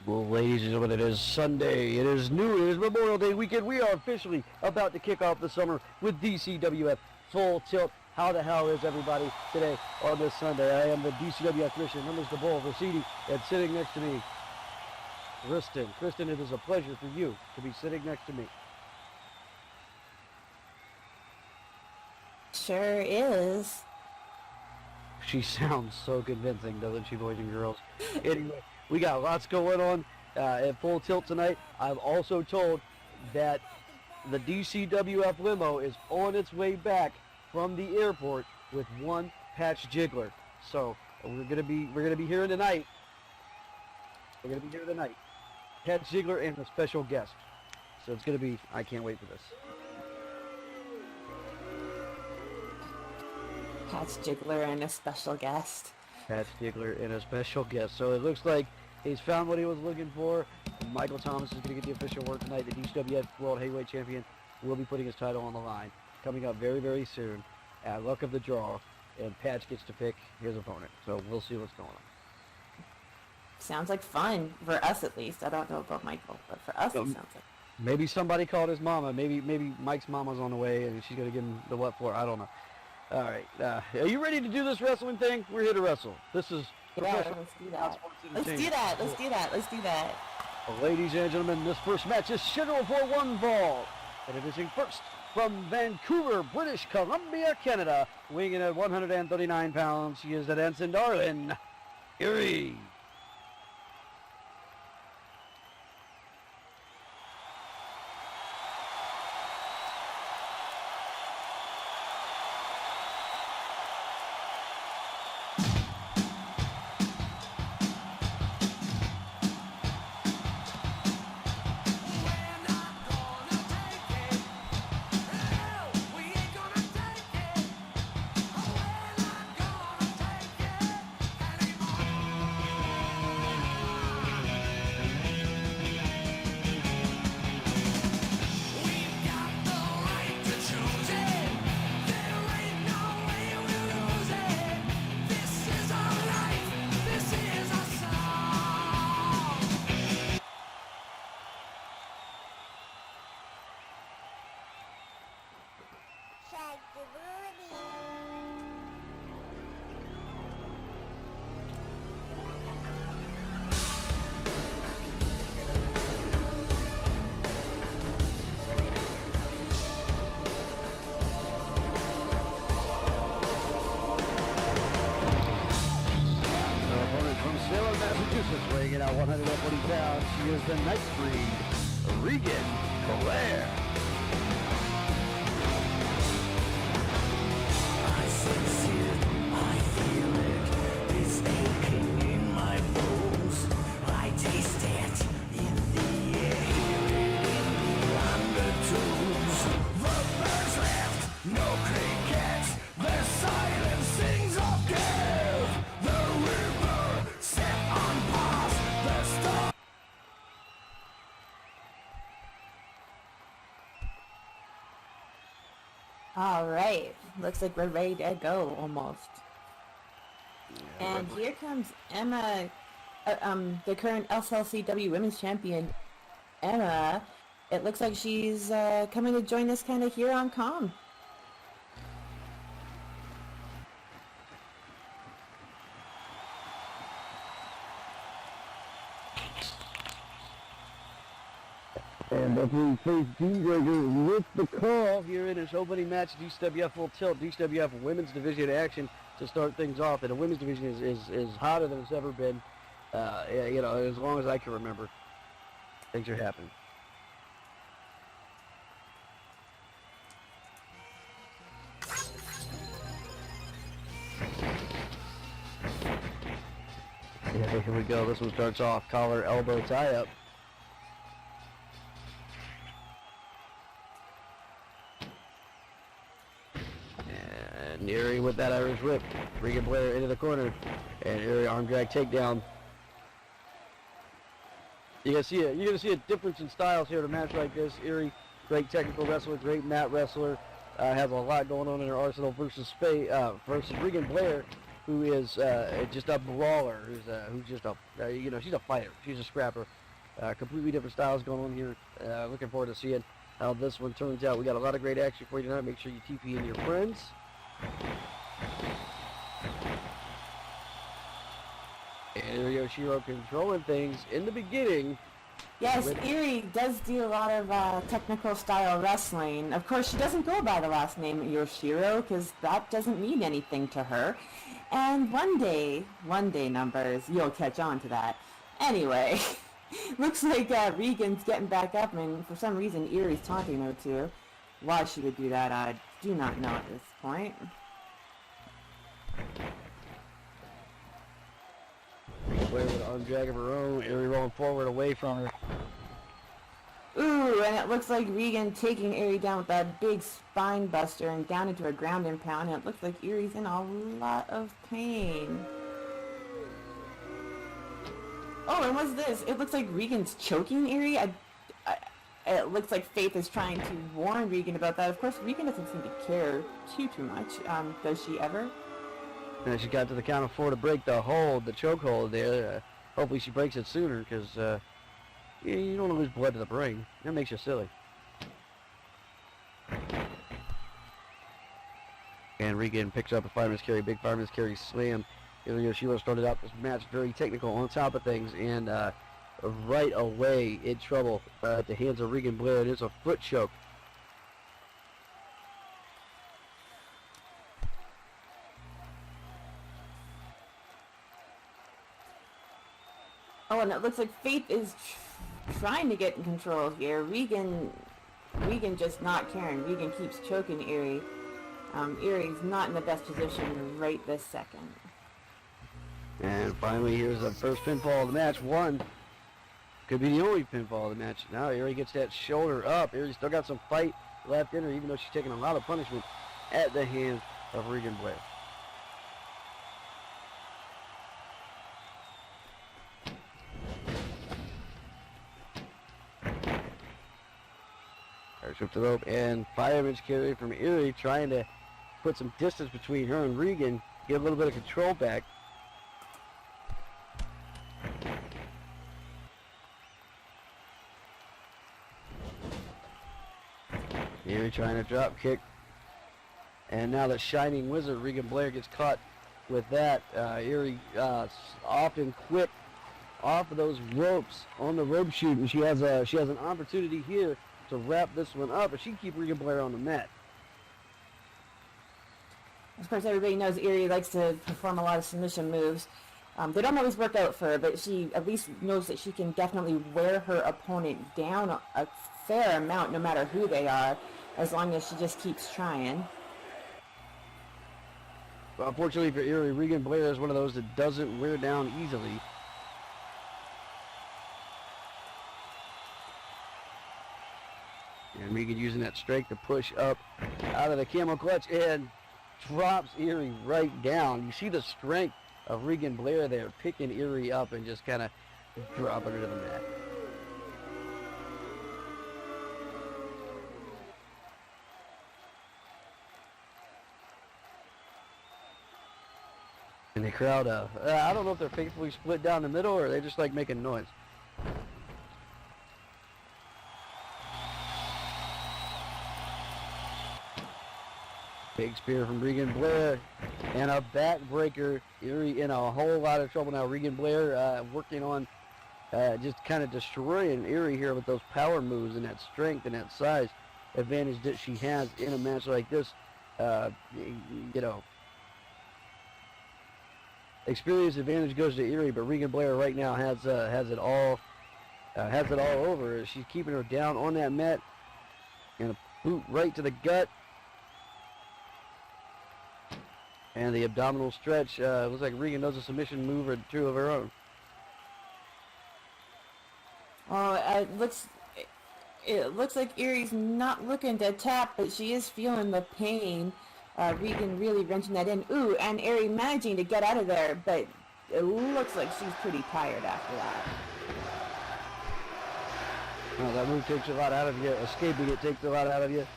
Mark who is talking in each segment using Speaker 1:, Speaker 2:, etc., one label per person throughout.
Speaker 1: Well, ladies and gentlemen, it is Sunday. It is New Year's Memorial Day weekend. We are officially about to kick off the summer with DCWF Full Tilt. How the hell is everybody today on this Sunday? I am the DCWF Commissioner, known as the Bull, Rosidi, and sitting next to me, Kristen. Kristen, it is a pleasure for you to be sitting next to me.
Speaker 2: Sure is.
Speaker 1: She sounds so convincing, doesn't she, boys and girls? Anyway, we got lots going on at Full Tilt tonight. I'm also told that the DCWF limo is on its way back from the airport with one Patch Jiggler. So we're gonna be here tonight. We're gonna be here tonight. Patch Jiggler and a special guest. So it's gonna be. I can't wait for this.
Speaker 2: Patch Jiggler and a special guest.
Speaker 1: Patch Jiggler and a special guest. So it looks like he's found what he was looking for. Michael Thomas is going to get the official word tonight. The DCWF World Heavyweight Champion will be putting his title on the line. Coming up very, very soon. At luck of the draw. And Patch gets to pick his opponent. So we'll see what's going on.
Speaker 2: Sounds like fun, for us at least. I don't know about Michael, but for us it sounds like.
Speaker 1: Maybe somebody called his mama. Maybe Mike's mama's on the way and she's going to give him the what for. I don't know. All right. Are you ready to do this wrestling thing? We're here to wrestle. This is
Speaker 2: let's do that. Let's do that.
Speaker 1: Well, ladies and gentlemen, this first match is scheduled for one fall. And it is in first from Vancouver, British Columbia, Canada. Weighing in at 139 pounds. She is the dancing darling, Erie. Weighing in at 140 pounds, she is the Night Breed, Regan Blair.
Speaker 3: I sense it, I feel it, it's aching in my bones. I taste it in the air, hear it in the undertones. The birds left, no crickets, the silence sings of death. The river set on pause, the stars.
Speaker 2: All right. Looks like we're ready to go almost. And here comes Emma, the current SLCW Women's Champion, Emma. It looks like she's coming to join us kind of here on comm.
Speaker 1: And we face Dean with the call here in his opening match, DCWF Full Tilt, DCWF Women's Division action to start things off. And the Women's Division is hotter than it's ever been, you know, as long as I can remember. Things are happening. Yeah, here we go. This one starts off collar, elbow, tie-up. And Erie with that Irish whip. Regan Blair into the corner. And Erie arm drag takedown. You're gonna see a difference in styles here in a match like this. Erie, great technical wrestler, great mat wrestler. Has a lot going on in her arsenal versus Regan Blair, who is just a brawler, who's just a, she's a fighter. She's a scrapper. Completely different styles going on here. Looking forward to seeing how this one turns out. We got a lot of great action for you tonight. Make sure you TP in your friends. And Yoshiro controlling things in the beginning.
Speaker 2: Yes, Erie does do a lot of technical style wrestling. Of course, she doesn't go by the last name Yoshiro because that doesn't mean anything to her. And one day numbers, you'll catch on to that. Anyway, looks like Regan's getting back up, and for some reason Erie's taunting her too. Why she would do that, I do not know at this point.
Speaker 1: Blair with an arm drag of her own. Erie rolling forward away from her.
Speaker 2: Ooh, and it looks like Regan taking Erie down with that big spine buster and down into a ground and pound, and it looks like Erie's in a lot of pain. Oh, and what's this? It looks like Regan's choking Erie. It looks like Faith is trying to warn Regan about that. Of course, Regan doesn't seem to care too much. Does she ever?
Speaker 1: And she got to the count of 4 to break the hold, the choke hold there. Hopefully she breaks it sooner, because you don't want to lose blood to the brain. That makes you silly. And Regan picks up a fireman's carry, big fireman's carry slam. Yoshiro started out this match very technical on top of things, and right away in trouble at the hands of Regan Blair. It is a foot choke.
Speaker 2: Oh, and it looks like Faith is trying to get in control here. Regan just not caring. Regan keeps choking Erie. Erie's not in the best position right this second.
Speaker 1: And finally, here's the first pinfall of the match. One. Could be the only pinfall of the match. Now Erie gets that shoulder up. Erie still got some fight left in her, even though she's taking a lot of punishment at the hands of Regan Blair. Up the rope, and fireman's carry from Erie, trying to put some distance between her and Regan, get a little bit of control back. Erie trying to drop kick, and now the Shining Wizard Regan Blair gets caught with that. Erie often quick off of those ropes on the rope shoot, and she has an opportunity here to wrap this one up, but she can keep Regan Blair on the mat.
Speaker 2: Of course, everybody knows Erie likes to perform a lot of submission moves. They don't always work out for her, but she at least knows that she can definitely wear her opponent down a fair amount, no matter who they are, as long as she just keeps trying.
Speaker 1: Well, unfortunately for Erie, Regan Blair is one of those that doesn't wear down easily. And Regan using that strength to push up out of the camel clutch and drops Erie right down. You see the strength of Regan Blair there, picking Erie up and just kind of dropping her to the mat. And the crowd, I don't know if they're faithfully split down the middle or they just like making noise. Big spear from Regan Blair and a backbreaker. Erie in a whole lot of trouble now. Regan Blair working on just kind of destroying Erie here with those power moves and that strength and that size advantage that she has in a match like this. Experience advantage goes to Erie, but Regan Blair right now has it all over. She's keeping her down on that mat, and a boot right to the gut. And the abdominal stretch. Looks like Regan knows a submission move or two of her own.
Speaker 2: Oh, it looks like Erie's not looking to tap, but she is feeling the pain. Regan really wrenching that in. Ooh, and Erie managing to get out of there, but it looks like she's pretty tired after that.
Speaker 1: Oh, that move takes a lot out of you. Escaping it takes a lot out of you.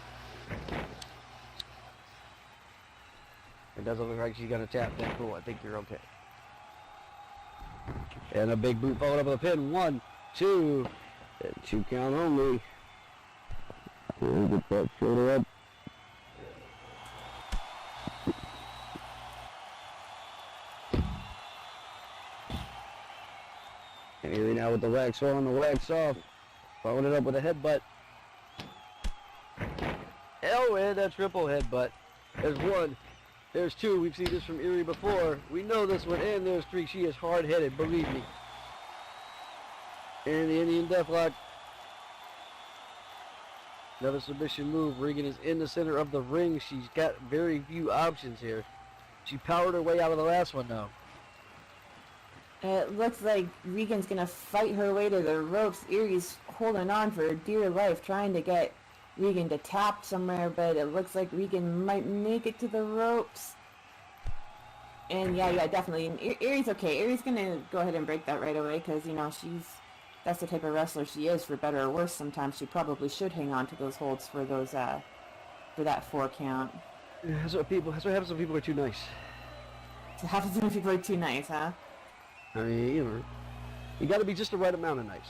Speaker 1: It doesn't look like she's going to tap that. Cool, I think you're okay. And a big boot followed up with a pin. 1, 2. And 2 count only. Get that shoulder up. And Erie now with the wax on, the wax off. Following it up with a headbutt. Oh, and a triple headbutt. There's 1. There's 2. We've seen this from Erie before. We know this one. And there's 3. She is hard-headed, believe me. And the Indian Deathlock. Another submission move. Regan is in the center of the ring. She's got very few options here. She powered her way out of the last one, though.
Speaker 2: It looks like Regan's going to fight her way to the ropes. Erie's holding on for dear life, trying to get Regan to tap somewhere, but it looks like Regan might make it to the ropes. And yeah, definitely. And Erie's okay. Erie's going to go ahead and break that right away because, you know, that's the type of wrestler she is, for better or worse. Sometimes she probably should hang on to those holds for those, for that 4 count.
Speaker 1: Yeah, that's what happens when people are too nice.
Speaker 2: So happens when people are too nice, huh?
Speaker 1: I mean, you know, you got to be just the right amount of nice.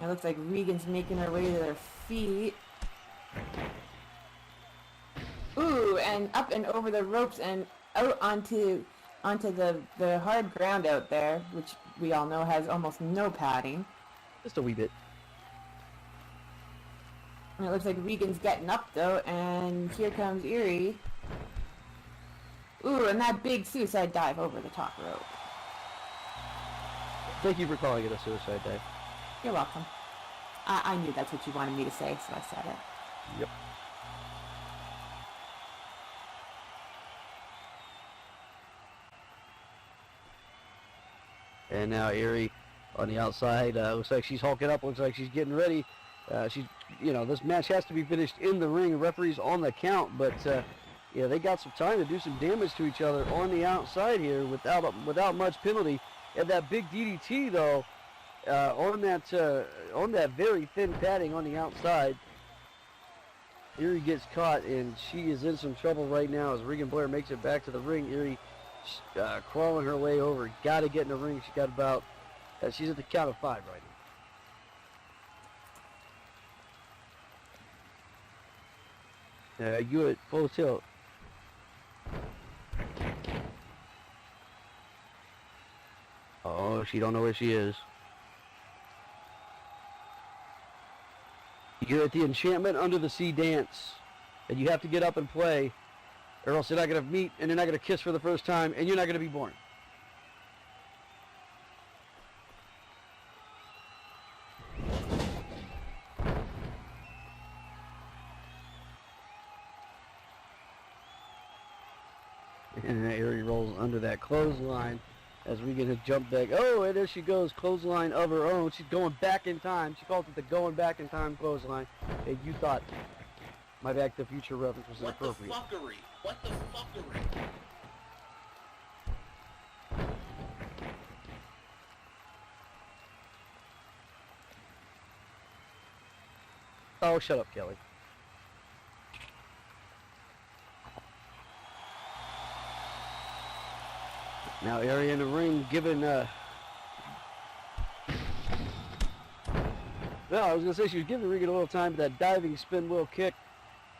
Speaker 2: It looks like Regan's making her way to their feet. Ooh, and up and over the ropes and out onto the hard ground out there, which we all know has almost no padding.
Speaker 1: Just a wee bit.
Speaker 2: And it looks like Regan's getting up though, and here comes Erie. Ooh, and that big suicide dive over the top rope.
Speaker 1: Thank you for calling it a suicide dive.
Speaker 2: You're welcome. I knew that's what you wanted me to say, so I said it.
Speaker 1: Yep. And now Erie on the outside. Looks like she's hulking up. Looks like she's getting ready. This match has to be finished in the ring. The referee's on the count, but they got some time to do some damage to each other on the outside here without much penalty. And that big DDT though, on that very thin padding on the outside. Erie gets caught, and she is in some trouble right now as Regan Blair makes it back to the ring. Erie crawling her way over. Got to get in the ring. She got about. She's at the count of 5 right now. You at full tilt. Oh, she don't know where she is. You're at the Enchantment Under the Sea dance, and you have to get up and play, or else they're not going to meet, and they're not going to kiss for the first time, and you're not going to be born. And Erie rolls under that clothesline as Regan has jumped back. Oh, and there she goes, clothesline of her own. She's going back in time. She calls it the going back in time clothesline. And you thought my Back to the Future reference was inappropriate.
Speaker 4: What the fuckery? What the fuckery?
Speaker 1: Oh, shut up, Kelly. Now Erie in the ring giving, well, I was going to say she was giving Regan a little time for that diving spin wheel kick.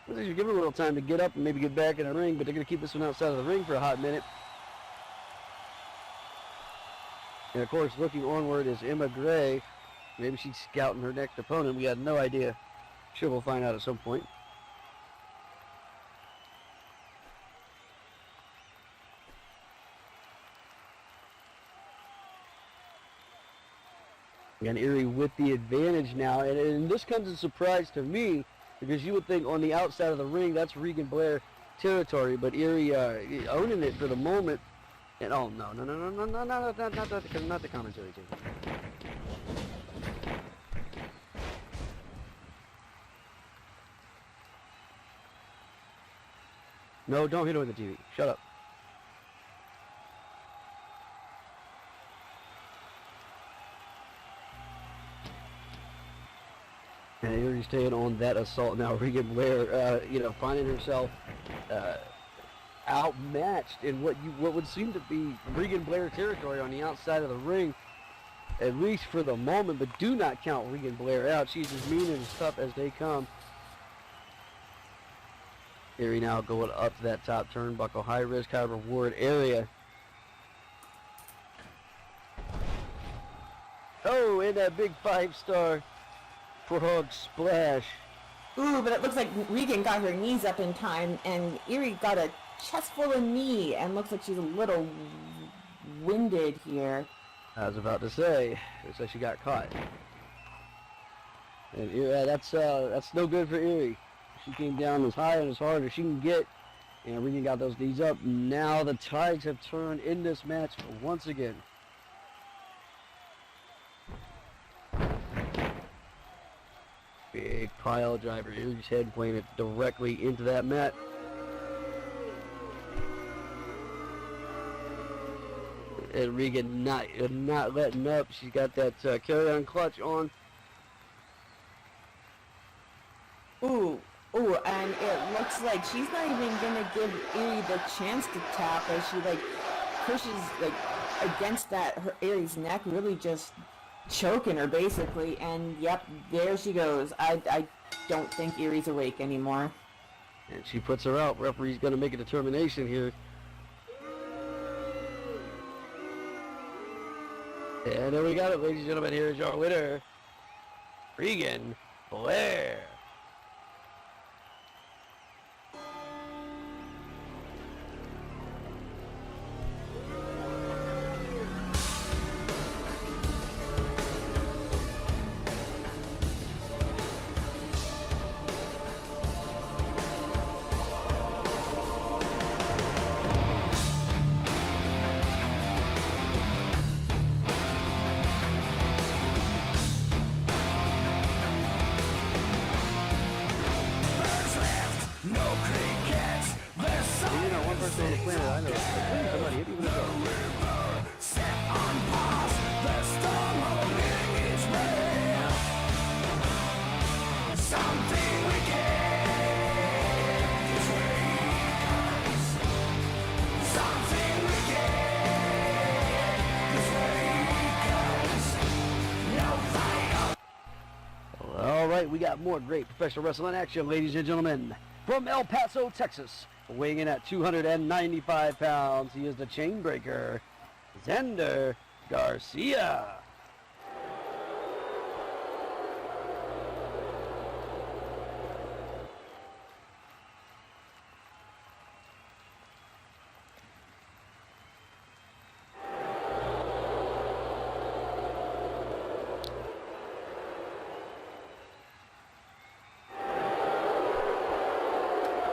Speaker 1: I was she was giving her a little time to get up and maybe get back in the ring, but they're going to keep this one outside of the ring for a hot minute. And of course, looking onward is Emma Gray. Maybe she's scouting her next opponent. We had no idea. Sure, we'll find out at some point. And Erie with the advantage now, and this comes as a surprise to me because you would think on the outside of the ring that's Regan Blair territory, but Erie owning it for the moment. And oh no, not the commentary team. No, don't hit her with the TV. Shut up. And Erie staying on that assault. Now Regan Blair, finding herself outmatched in what would seem to be Regan Blair territory on the outside of the ring, at least for the moment. But do not count Regan Blair out. She's as mean and as tough as they come. Erie now going up to that top turnbuckle, high risk, high reward area. Oh, and that big 5-star frog splash.
Speaker 2: Ooh, but it looks like Regan got her knees up in time, and Erie got a chest full of knee, and looks like she's a little winded here.
Speaker 1: I was about to say, looks like she got caught. And that's no good for Erie. She came down as high and as hard as she can get, and Regan got those knees up. Now the tides have turned in this match once again. Big pile driver. Erie's head planted directly into that mat. And Regan not letting up. She's got that carry-on clutch on.
Speaker 2: Ooh, and it looks like she's not even gonna give Erie the chance to tap as she pushes against Erie's neck, really just choking her basically. And yep, there she goes. I don't think Erie's awake anymore.
Speaker 1: And she puts her out. Referee's gonna make a determination here. And there we got it, ladies and gentlemen. Here is your winner, Regan Blair. On the planet, I know. Somebody hit me with a gun.
Speaker 3: Set on pause, the storm holding its breath. Something we get is where he comes. Something we get is where he comes. No fight.
Speaker 1: All right, we got more great professional wrestling action, ladies and gentlemen. From El Paso, Texas, weighing in at 295 pounds, he is the chain breaker, Xander Garcia.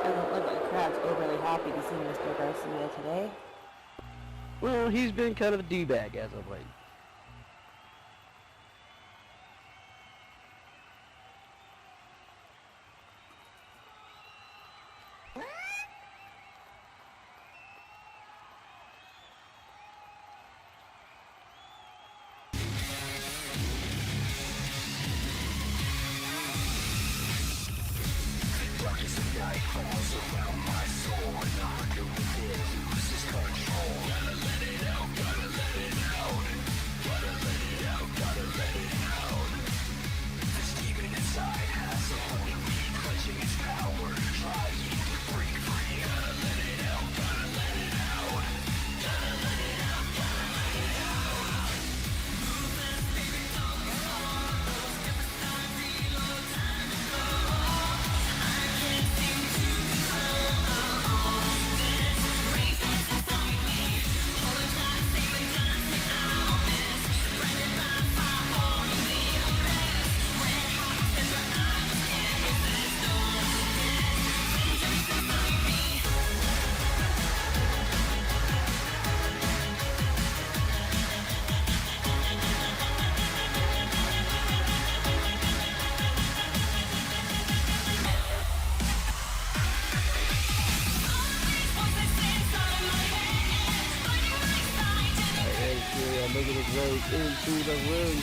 Speaker 2: Doesn't look like the crowd's overly happy to see Mr. Garcia today.
Speaker 1: Well, he's been kind of a D-bag as of late. Making his way into the ring.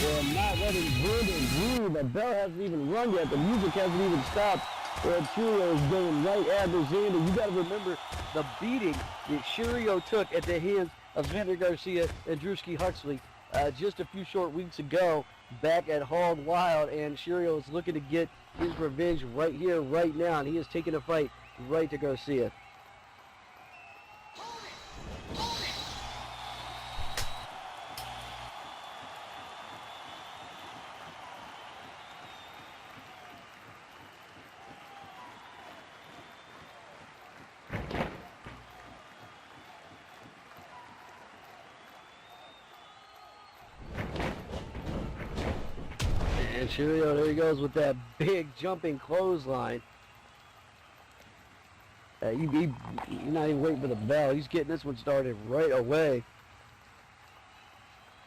Speaker 1: and not letting Drew. The bell hasn't even rung yet. The music hasn't even stopped. And Cheerio is going right at Xander. You got to remember the beating that Cheerio took at the hands of Xander Garcia and Drewski Huxley just a few short weeks ago back at Hog Wild, and Cheerio is looking to get his revenge right here, right now, and he is taking a fight right to Garcia. And Cheerio, there he goes with that big jumping clothesline. He's not even waiting for the bell. He's getting this one started right away.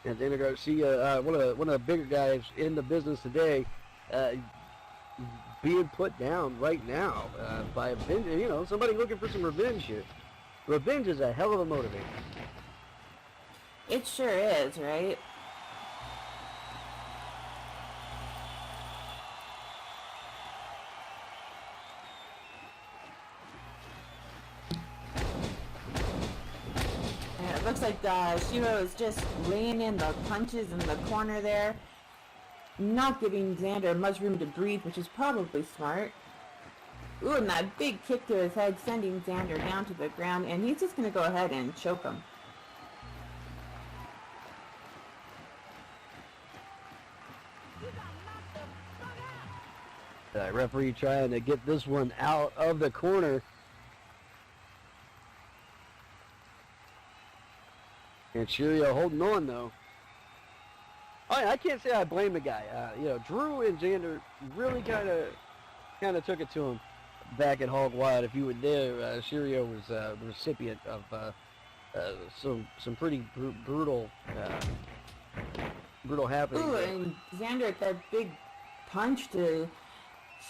Speaker 1: And Xander Garcia, one of the bigger guys in the business today, being put down right now by somebody looking for some revenge here. Revenge is a hell of a motivator.
Speaker 2: It sure is, right? It looks like Shiro is just laying in the punches in the corner there, not giving Xander much room to breathe, which is probably smart. Ooh, and that big kick to his head, sending Xander down to the ground, and he's just going to go ahead and choke him.
Speaker 1: Referee trying to get this one out of the corner. And Cheerio holding on, though. I can't say I blame the guy. Drew and Xander really kind of took it to him back at Hog Wild. If you were there, Cheerio was the recipient of some pretty brutal happenings.
Speaker 2: Ooh, and Xander at that big punch to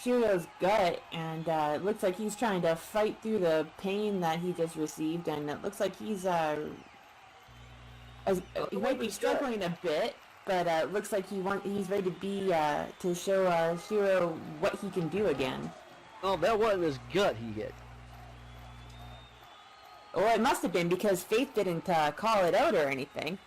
Speaker 2: Shirio's gut, and it looks like he's trying to fight through the pain that he just received, and it looks like he's he might be struggling a bit, but it looks like he's ready to be to show Shiro what he can do again.
Speaker 1: Oh, that wasn't his gut he hit.
Speaker 2: Well, it must have been, because Faith didn't call it out or anything.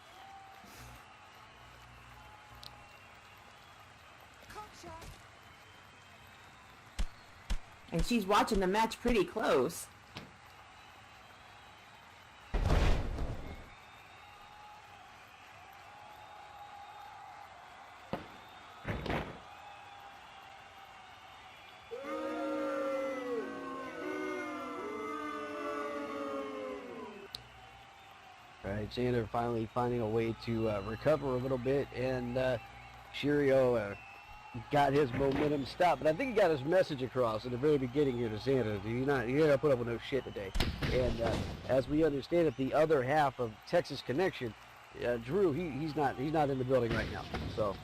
Speaker 2: And she's watching the match pretty close.
Speaker 1: All right, Xander finally finding a way to recover a little bit, and Cheerio got his momentum stopped. But I think he got his message across in the very beginning here to Xander. You're not gonna put up with no shit today. And as we understand it, the other half of Texas Connection, Drew, he's not in the building right now. So.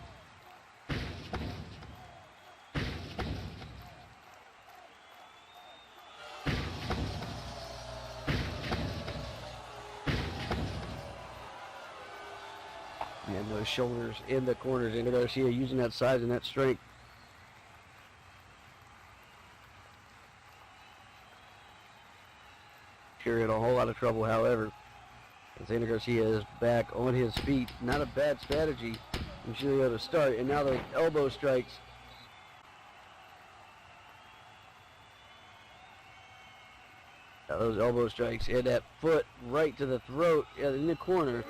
Speaker 1: And those shoulders in the corners, and Garcia using that size and that strength. Sure, in a whole lot of trouble, however. Xander Garcia is back on his feet. Not a bad strategy from Cheerio to start, and now those elbow strikes. Now those elbow strikes and that foot right to the throat in the corner.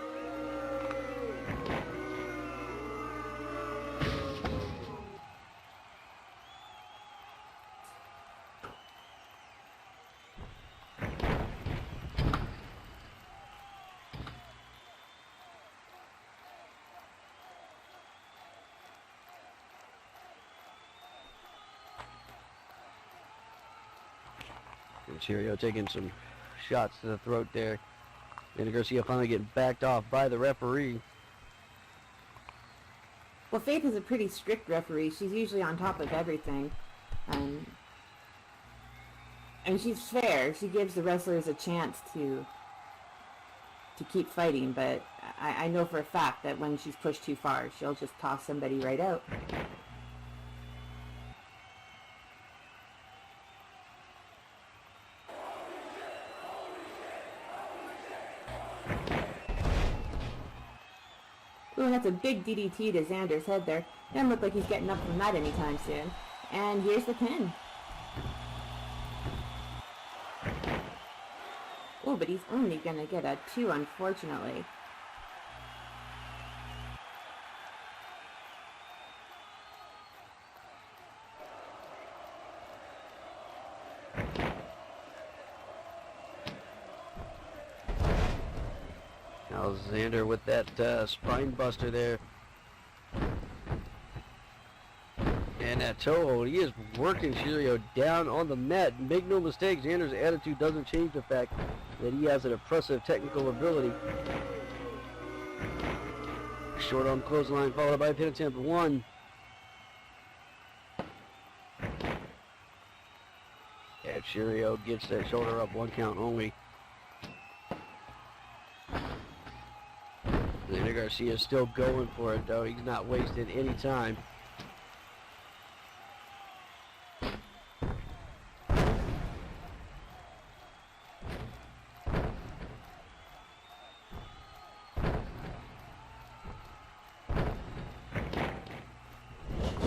Speaker 1: And Cheerio taking some shots to the throat there. And Garcia finally getting backed off by the referee.
Speaker 2: Well, Faith is a pretty strict referee. She's usually on top of everything. And she's fair. She gives the wrestlers a chance to keep fighting, but I know for a fact that when she's pushed too far, she'll just toss somebody right out. Ooh, that's a big DDT to Xander's head there. Doesn't look like he's getting up from that anytime soon. And here's the pin. Oh, but he's only gonna get a 2, unfortunately.
Speaker 1: Now Xander with that spine buster there. And that toe hold, he is working Shirio down on the mat. Make no mistake, Xander's attitude doesn't change the fact that he has an impressive technical ability. Short arm clothesline followed by pin attempt 1. And Shirio gets that shoulder up, 1 count only. Xander Garcia is still going for it though. He's not wasting any time.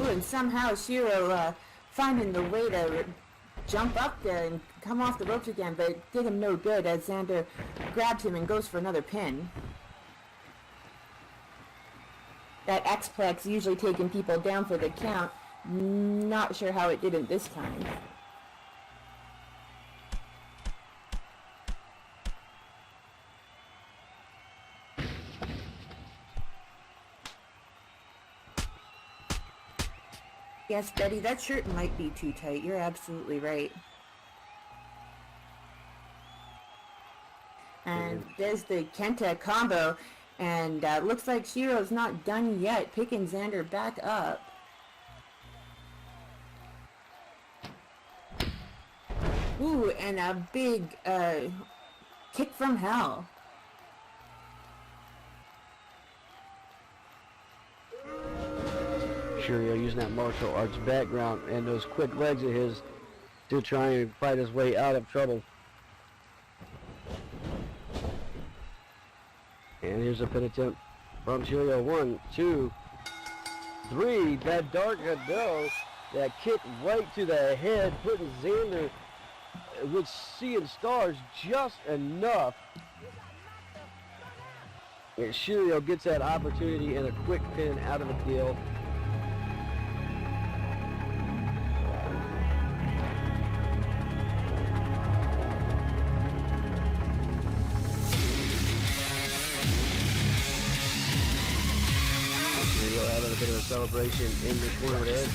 Speaker 2: And somehow Shiro finding the way to jump up there and come off the ropes again, but it did him no good as Xander grabs him and goes for another pin. That X-Plex usually taking people down for the count. Not sure how it didn't this time. Yes, Betty, that shirt might be too tight. You're absolutely right. And there's the Kenta combo. And looks like Shiro's not done yet, picking Xander back up. Ooh, and a big kick from hell.
Speaker 1: Shirio using that martial arts background and those quick legs of his to try and fight his way out of trouble. And here's a pin attempt from Shirio. 1, 2, 3. That dark no, that kick right to the head, putting Xander with seeing stars just enough. And Shirio gets that opportunity and a quick pin out of the deal. Bit of a celebration in the corner there.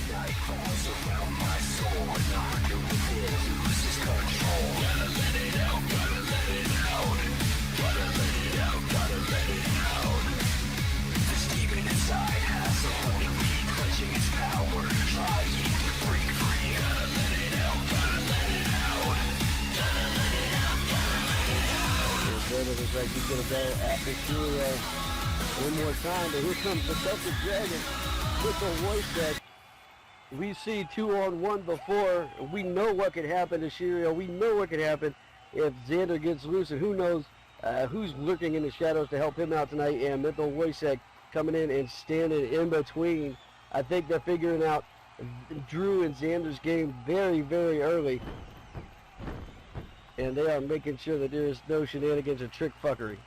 Speaker 1: Looks like he's gonna go after Shirio one more time, but here comes the Celtic Dragon with the voice that we see 2-on-1 before. We know what could happen to Shirio. We know what could happen if Xander gets loose, and who knows who's lurking in the shadows to help him out tonight. And Mental Wojcik coming in and standing in between. I think they're figuring out Drew and Xander's game very, very early. And they are making sure that there is no shenanigans or trick fuckery.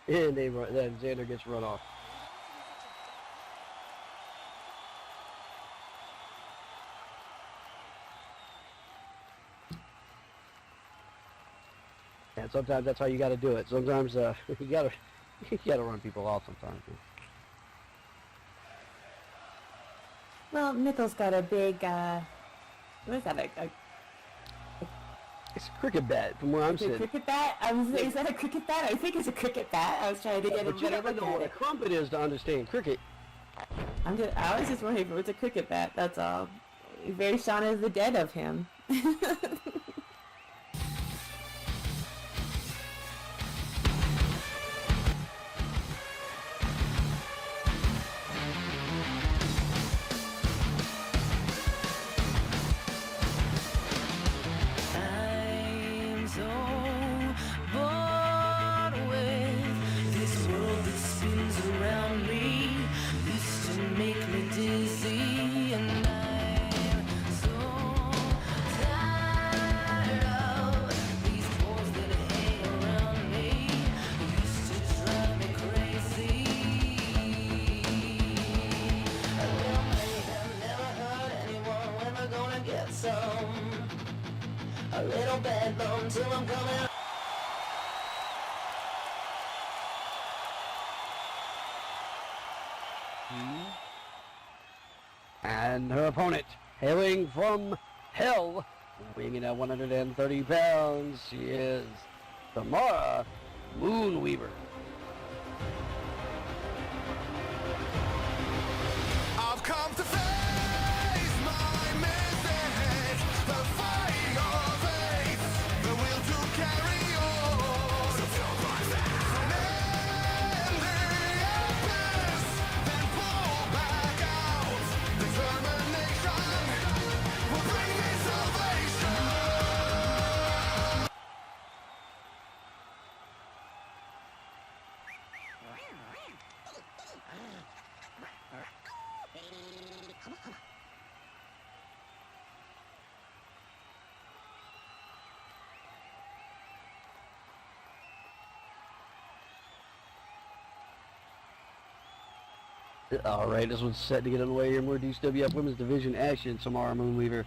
Speaker 1: And then Xander gets run off. And sometimes that's how you got to do it. Sometimes you got to run people off sometimes.
Speaker 2: Well, Nickel's got a big what is that?
Speaker 1: It's a cricket bat, from where I'm sitting.
Speaker 2: A cricket bat? Is that a cricket bat? I think it's a cricket bat. I was trying to get a better look
Speaker 1: know
Speaker 2: at
Speaker 1: what a
Speaker 2: it.
Speaker 1: crumpet is to understand cricket.
Speaker 2: I was just wondering if it was a cricket bat. That's all. Very Shaun of the Dead of him.
Speaker 3: some. A little bedlam till I'm coming.
Speaker 1: And her opponent, hailing from hell, weighing in at 130 pounds, she is Tamara Moonweaver.
Speaker 5: I've come to face my mistakes, the fight of faith, the will to carry on. So feel my back. And the abyss, then pull back out. Determination will bring me salvation.
Speaker 1: Alright, this one's set to get underway here. More DCWF Women's Division action. Tamara Moonweaver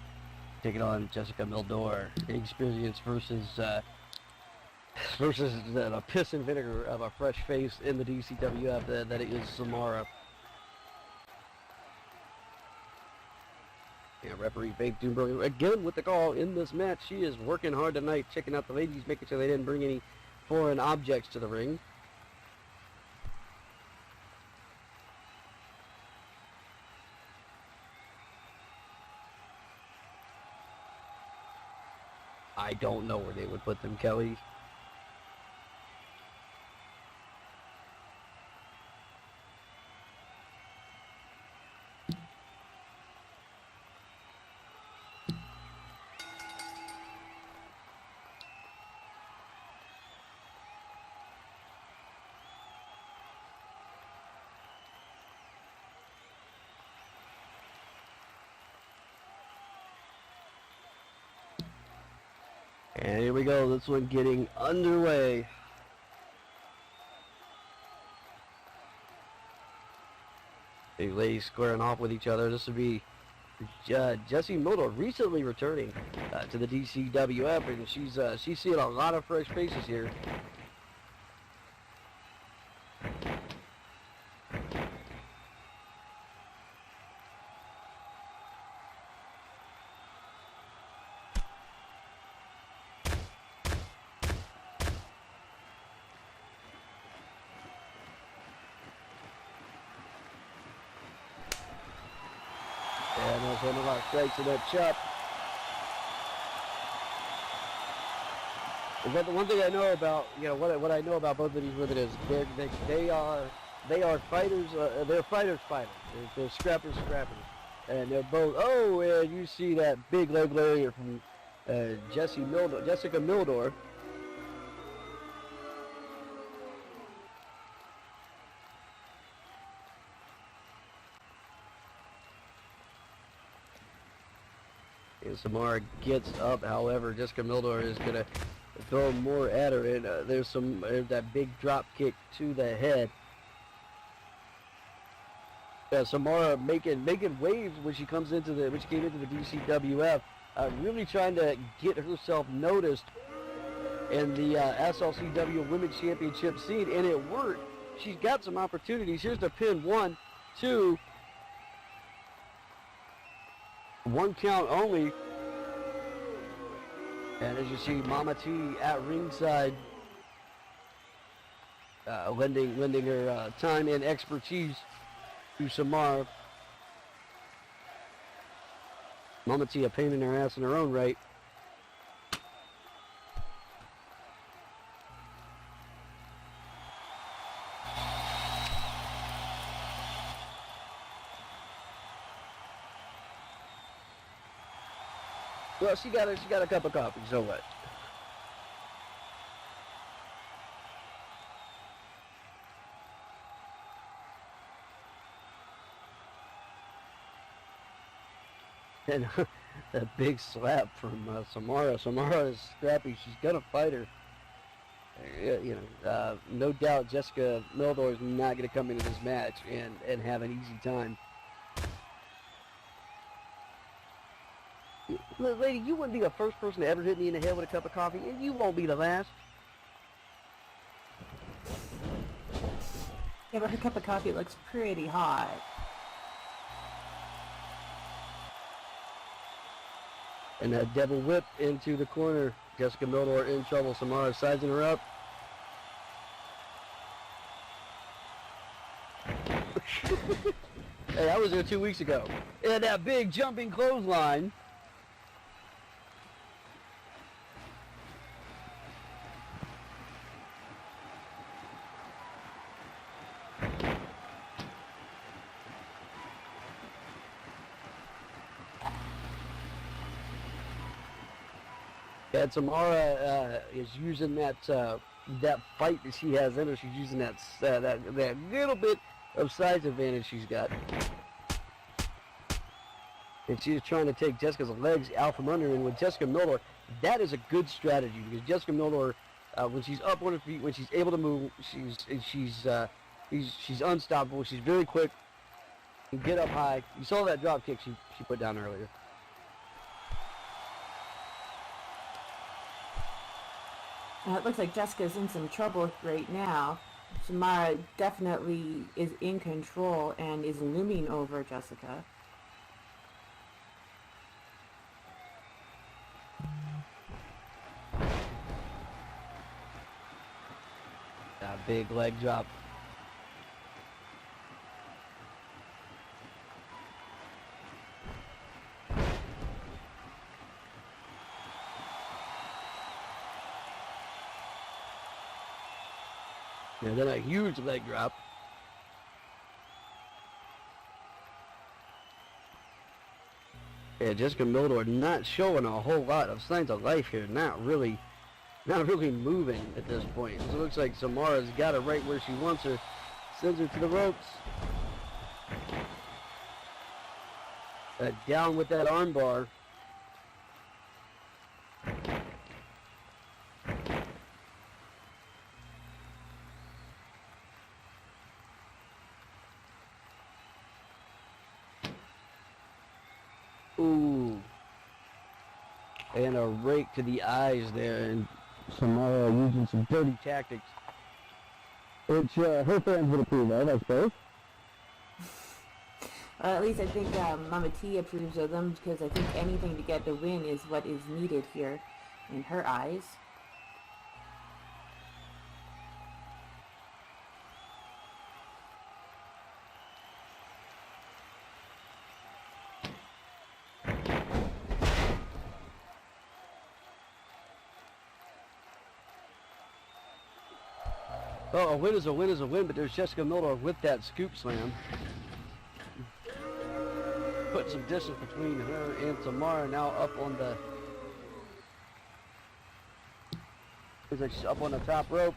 Speaker 1: taking on Jessica Mildor. Experience versus the piss and vinegar of a fresh face in the DCWF that it is Samara. Yeah, referee Faith Doomberg again with the call in this match. She is working hard tonight, checking out the ladies, making sure they didn't bring any foreign objects to the ring. I don't know where they would put them, Kelly. And here we go, this one getting underway. These ladies squaring off with each other. This would be Jessie Mildor, recently returning to the DCWF, and she's seeing a lot of fresh faces here. And there's one of our strikes in that chop. But the one thing I know about, what I know about both of these women is they are fighters. They're fighters. They're scrappers. And they're both. Oh, and you see that big leg lariat from Jessica Mildor. And Samara gets up, however, Jessica Mildor is going to throw more at her, and there's that big drop kick to the head. Samara making waves when she came into the DCWF, really trying to get herself noticed in the SLCW Women's Championship scene, and it worked. She's got some opportunities. Here's the pin, 1, 2. One count only. And as you see, Mama T at ringside, lending her time and expertise to Samara. Mama T a pain in her ass in her own right. Well, she got a cup of coffee, so what? And that big slap from Samara. Samara is scrappy. She's gonna fight her. No doubt Jessica Mildor is not gonna come into this match and have an easy time. lady, you wouldn't be the first person to ever hit me in the head with a cup of coffee, and you won't be the last.
Speaker 2: Yeah, but her cup of coffee looks pretty hot.
Speaker 1: And that devil whip into the corner. Jessica Mildor in trouble. Samara sizing her up. Hey, I was there 2 weeks ago. And that big jumping clothesline. And Samara is using that fight that she has in her. She's using that little bit of size advantage she's got, and she's trying to take Jessica's legs out from under. And with Jessica Mildor, that is a good strategy, because Jessica Mildor, when she's up on her feet, when she's able to move, she's unstoppable. She's very quick and get up high. You saw that drop kick she put down earlier.
Speaker 2: It looks like Jessica's in some trouble right now. Samara definitely is in control and is looming over Jessica.
Speaker 1: A big leg drop. And then a huge leg drop. Yeah, Jessica Mildor not showing a whole lot of signs of life here. Not really moving at this point. So it looks like Samara's got her right where she wants her. Sends her to the ropes. Down with that arm bar. Ooh. And a rake to the eyes there, and Samara using some dirty tactics, which her fans would approve of, I suppose.
Speaker 2: At least I think Mama T approves of them, because I think anything to get the win is what is needed here in her eyes.
Speaker 1: Oh, a win is a win is a win, but there's Jessica Mildor with that scoop slam. Put some distance between her and Samara. Now up on the... Looks like she's up on the top rope.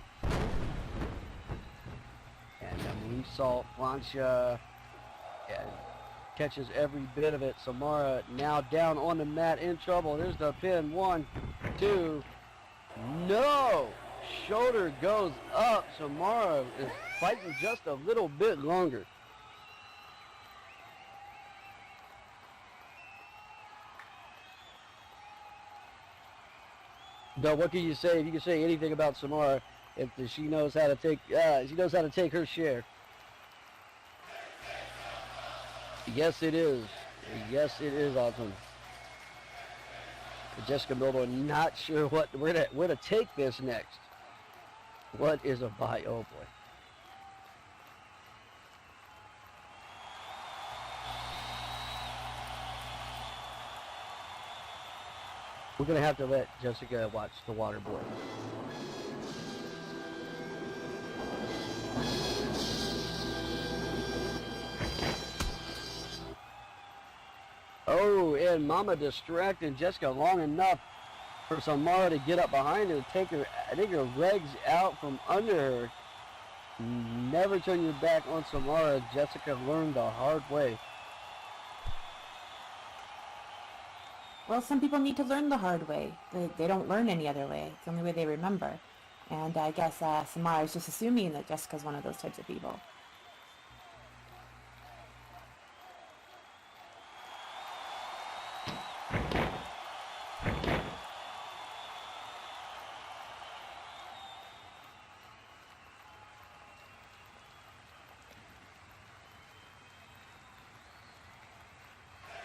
Speaker 1: And we saw Plancha catches every bit of it. Samara now down on the mat in trouble. There's the pin. 1, 2. No! Shoulder goes up. Samara is fighting just a little bit longer. But what can you say? If you can say anything about Samara, if she knows how to take, her share. Yes, it is. Yes, it is awesome. Jessica Mildor not sure where to take this next. What is a bye? Oh boy. We're gonna have to let Jessica watch the water boil. Oh, and Mama distracting Jessica long enough for Samara to get up behind her and take her legs out from under her. Never turn your back on Samara. Jessica learned the hard way.
Speaker 2: Well, some people need to learn the hard way. They don't learn any other way. It's the only way they remember. And I guess Samara is just assuming that Jessica's one of those types of people.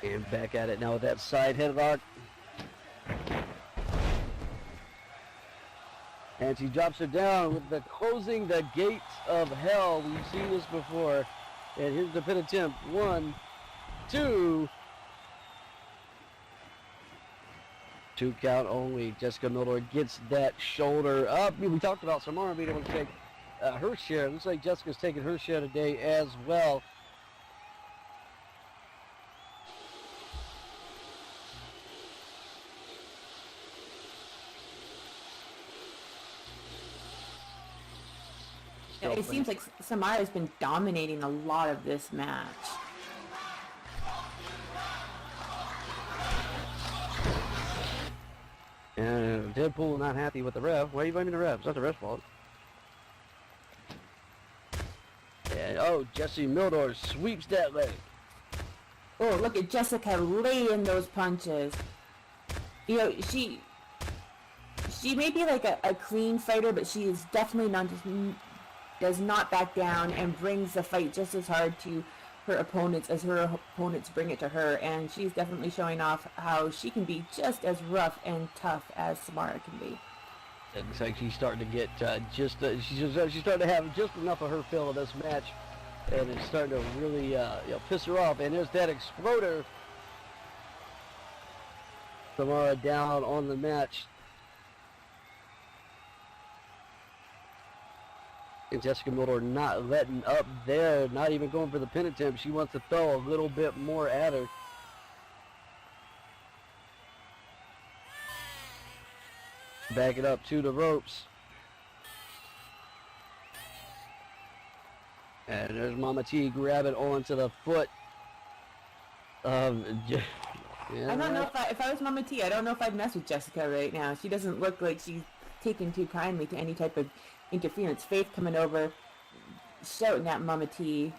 Speaker 1: And back at it now with that side headlock. And she drops her down with the closing the gates of hell. We've seen this before. And here's the pin attempt. 1, 2. 2 count only. Jessica Mildor gets that shoulder up. We talked about Samara being able to take her share. It looks like Jessica's taking her share today as well.
Speaker 2: It seems like Samara's been dominating a lot of this match.
Speaker 1: And Deadpool not happy with the ref. Why are you blaming the ref? It's not the ref's fault. And oh, Jessie Mildor sweeps that leg.
Speaker 2: Oh, look at Jessica laying those punches. You know, she may be like a clean fighter, but she is definitely not does not back down and brings the fight just as hard to her opponents as her opponents bring it to her, and she's definitely showing off how she can be just as rough and tough as Samara can be.
Speaker 1: It looks like she's starting to get she's starting to have just enough of her fill of this match, and it's starting to really piss her off. And there's that exploder. Samara down on the match. And Jessica Mildor not letting up there, not even going for the pin attempt. She wants to throw a little bit more at her. Back it up to the ropes. And there's Mama T grabbing onto the foot of... Yeah,
Speaker 2: I don't know if I was Mama T, I don't know if I'd mess with Jessica right now. She doesn't look like she's taken too kindly to any type of interference. Faith coming over, shouting at Mama T.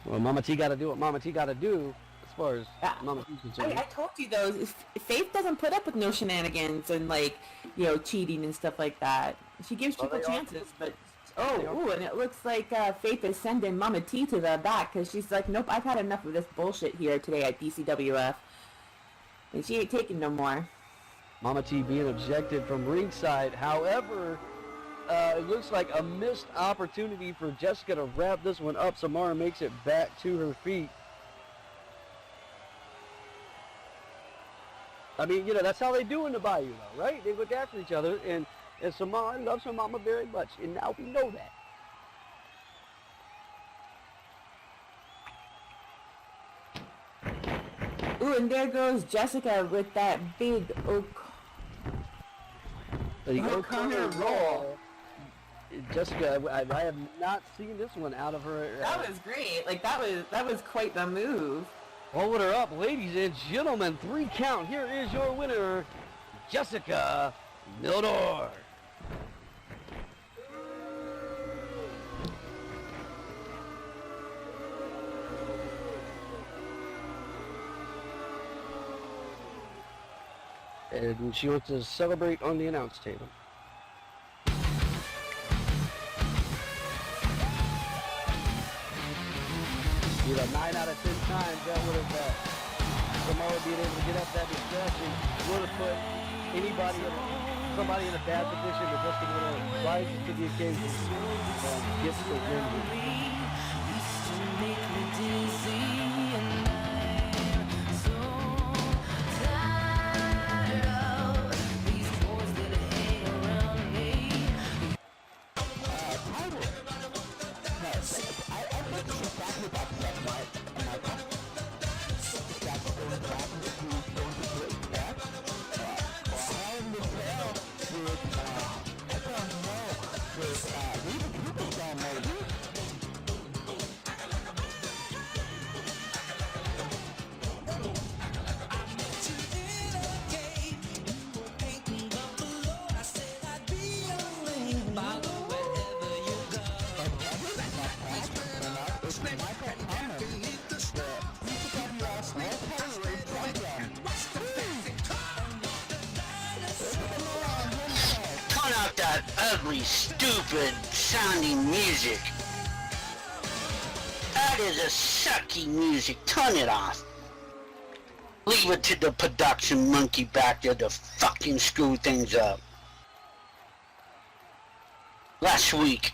Speaker 1: Well, Mama T got to do what Mama T got to do as far as Mama T's concerned.
Speaker 2: I told you though, Faith doesn't put up with no shenanigans and like, you know, cheating and stuff like that. She gives people chances, but and it looks like Faith is sending Mama T to the back because she's like, nope, I've had enough of this bullshit here today at DCWF, and she ain't taking no more.
Speaker 1: Mama T being ejected from ringside. However, it looks like a missed opportunity for Jessica to wrap this one up. Samara makes it back to her feet. I mean, you know, that's how they do in the Bayou, though, right? They look after each other, and Samara loves her mama very much, and now we know that.
Speaker 2: Ooh, and there goes Jessica with that big
Speaker 1: O'Connor roll. Jessica, I have not seen this one out of her.
Speaker 2: That was great. Like that was quite the move.
Speaker 1: Hold her up, ladies and gentlemen. 3 count. Here is your winner, Jessica Mildor. And she wants to celebrate on the announce table. You know, 9 out of 10 times that would have, Samara being able to get up that distraction would have put somebody in a bad position, but just to rise to the occasion and get the win.
Speaker 6: That ugly, stupid sounding music. That is a sucky music. Turn it off. Leave it to the production monkey back there to fucking screw things up. Last week,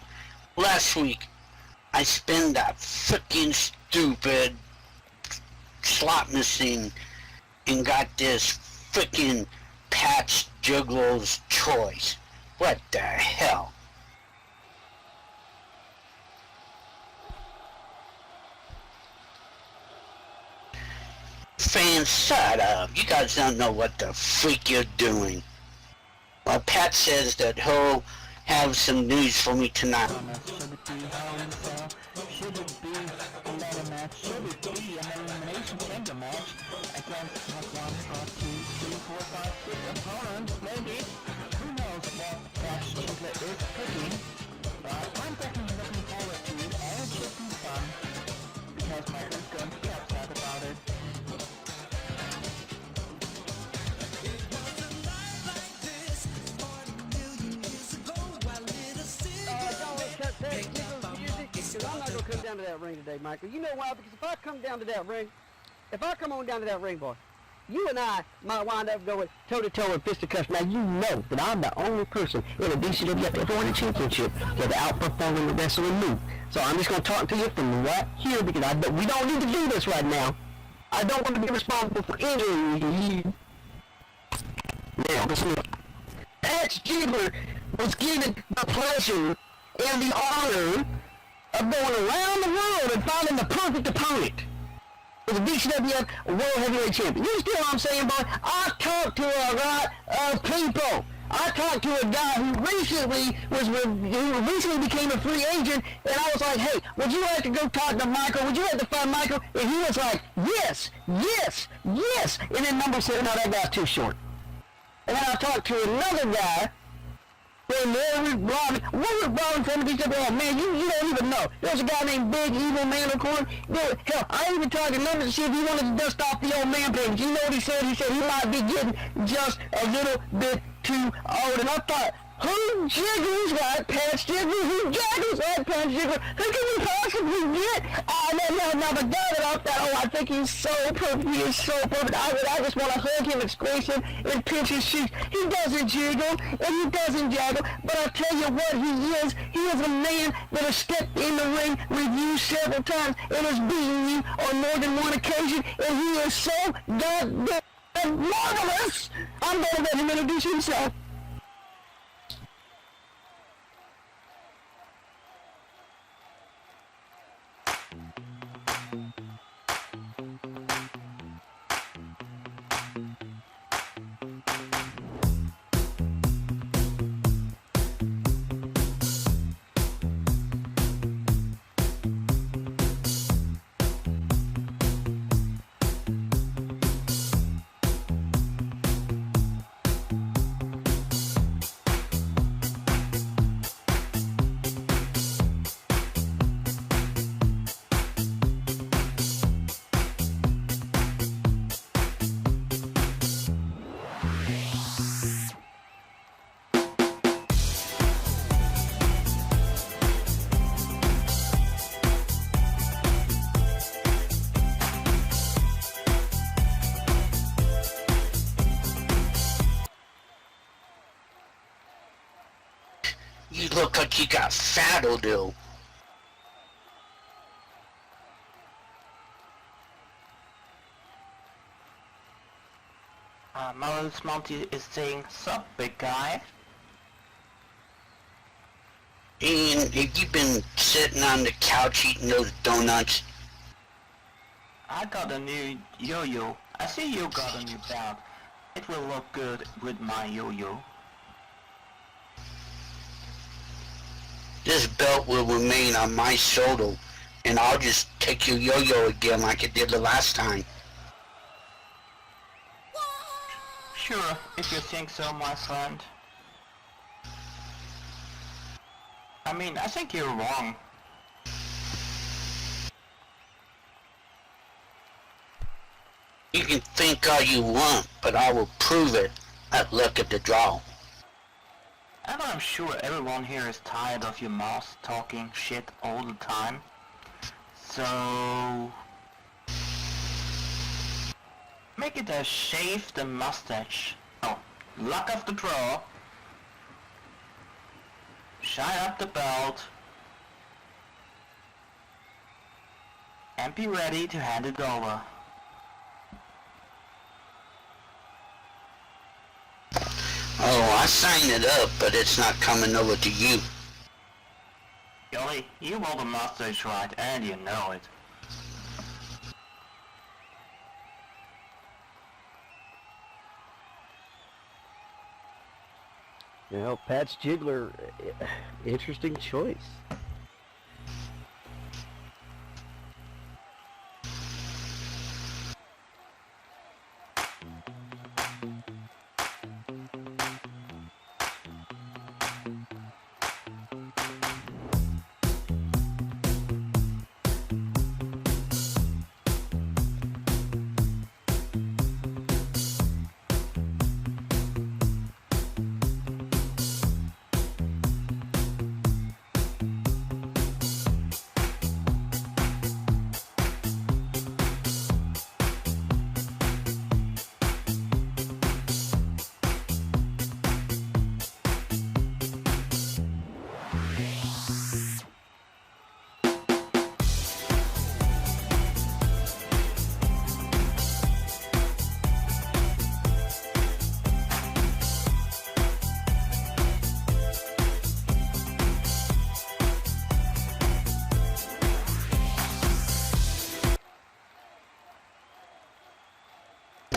Speaker 6: I spent that freaking stupid slot machine and got this freaking Pat's Juggler's Choice. What the hell? Fans, shut up. You guys don't know what the freak you're doing. Well, Pat says that he'll have some news for me tonight.
Speaker 1: Because I'm not going to come down to that ring today, Michael. You know why? Because if I come down to that ring, if I come on down to that ring, boy, you and I might wind up going toe-to-toe with fisticuffs. Now, you know that I'm the only person in the DCWF ever won a championship that outperforming the wrestling move. So I'm just going to talk to you from right here because we don't need to do this right now. I don't want to be responsible for injuries. Now, listen up. Pat's Jiggler was given the pleasure and the honor of going around the world and finding the perfect opponent for the DCWF World Heavyweight Champion. You understand what I'm saying, boy? I talked to a lot of people. I talked to a guy who recently became a free agent, and I was like, hey, would you like to go talk to Michael? Would you like to find Michael? And he was like, yes, yes, yes. And then number said, no, that guy's too short. And then I talked to another guy, and Warwick Robin from the DCWF. Man, you don't even know. There's a guy named Big Evil Man O'Corn. Hell, I even talked to him to see if he wanted to dust off the old man page. You know what he said? He said he might be getting just a little bit too old. And I thought, who jiggles like Pat's Jiggler? Who jiggles like Pat's Jiggler? Who can we possibly get? Now the guy that I thought, I think he's so perfect. He is so perfect. I just want to hug him and squeeze him and pinch his cheeks. He doesn't jiggle and he doesn't jaggle. But I tell you what he is. He is a man that has stepped in the ring with you several times and has beaten you on more than one occasion. And he is so goddamn marvelous. I'm going to let him introduce himself.
Speaker 6: You look like you got fat, Odell.
Speaker 7: Marvelous Monty is saying, sup, big guy?
Speaker 6: And have you been sitting on the couch eating those donuts?
Speaker 7: I got a new yo-yo. I see you got a new belt. It will look good with my yo-yo.
Speaker 6: This belt will remain on my shoulder, and I'll just take your yo-yo again like it did the last time.
Speaker 7: Sure, if you think so, my friend. I mean, I think you're wrong.
Speaker 6: You can think all you want, but I will prove it at luck at the draw.
Speaker 7: And I'm sure everyone here is tired of your mouth talking shit all the time. So... Make it a shave the mustache. Oh, lock off the pro. Shine up the belt. And be ready to hand it over.
Speaker 6: Oh, I signed it up, but it's not coming over to you.
Speaker 7: Gilly, you wore the mustache right, and you know it.
Speaker 1: You know, Pat's Jiggler, interesting choice.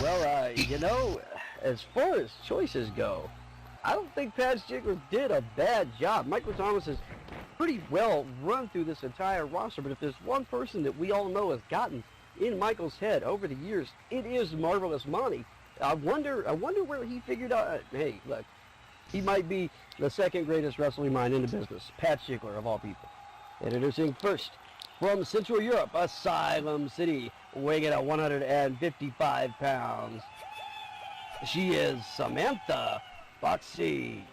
Speaker 1: Well, you know, as far as choices go, I don't think Pat's Jiggler did a bad job. Michael Thomas has pretty well run through this entire roster, but if there's one person that we all know has gotten in Michael's head over the years, it is Marvelous Monty. I wonder where he figured out, hey, look, he might be the second greatest wrestling mind in the business, Pat Jiggler of all people. Introducing first, from Central Europe, Asylum City, weighing in at 155 pounds. She is Samantha Foxy.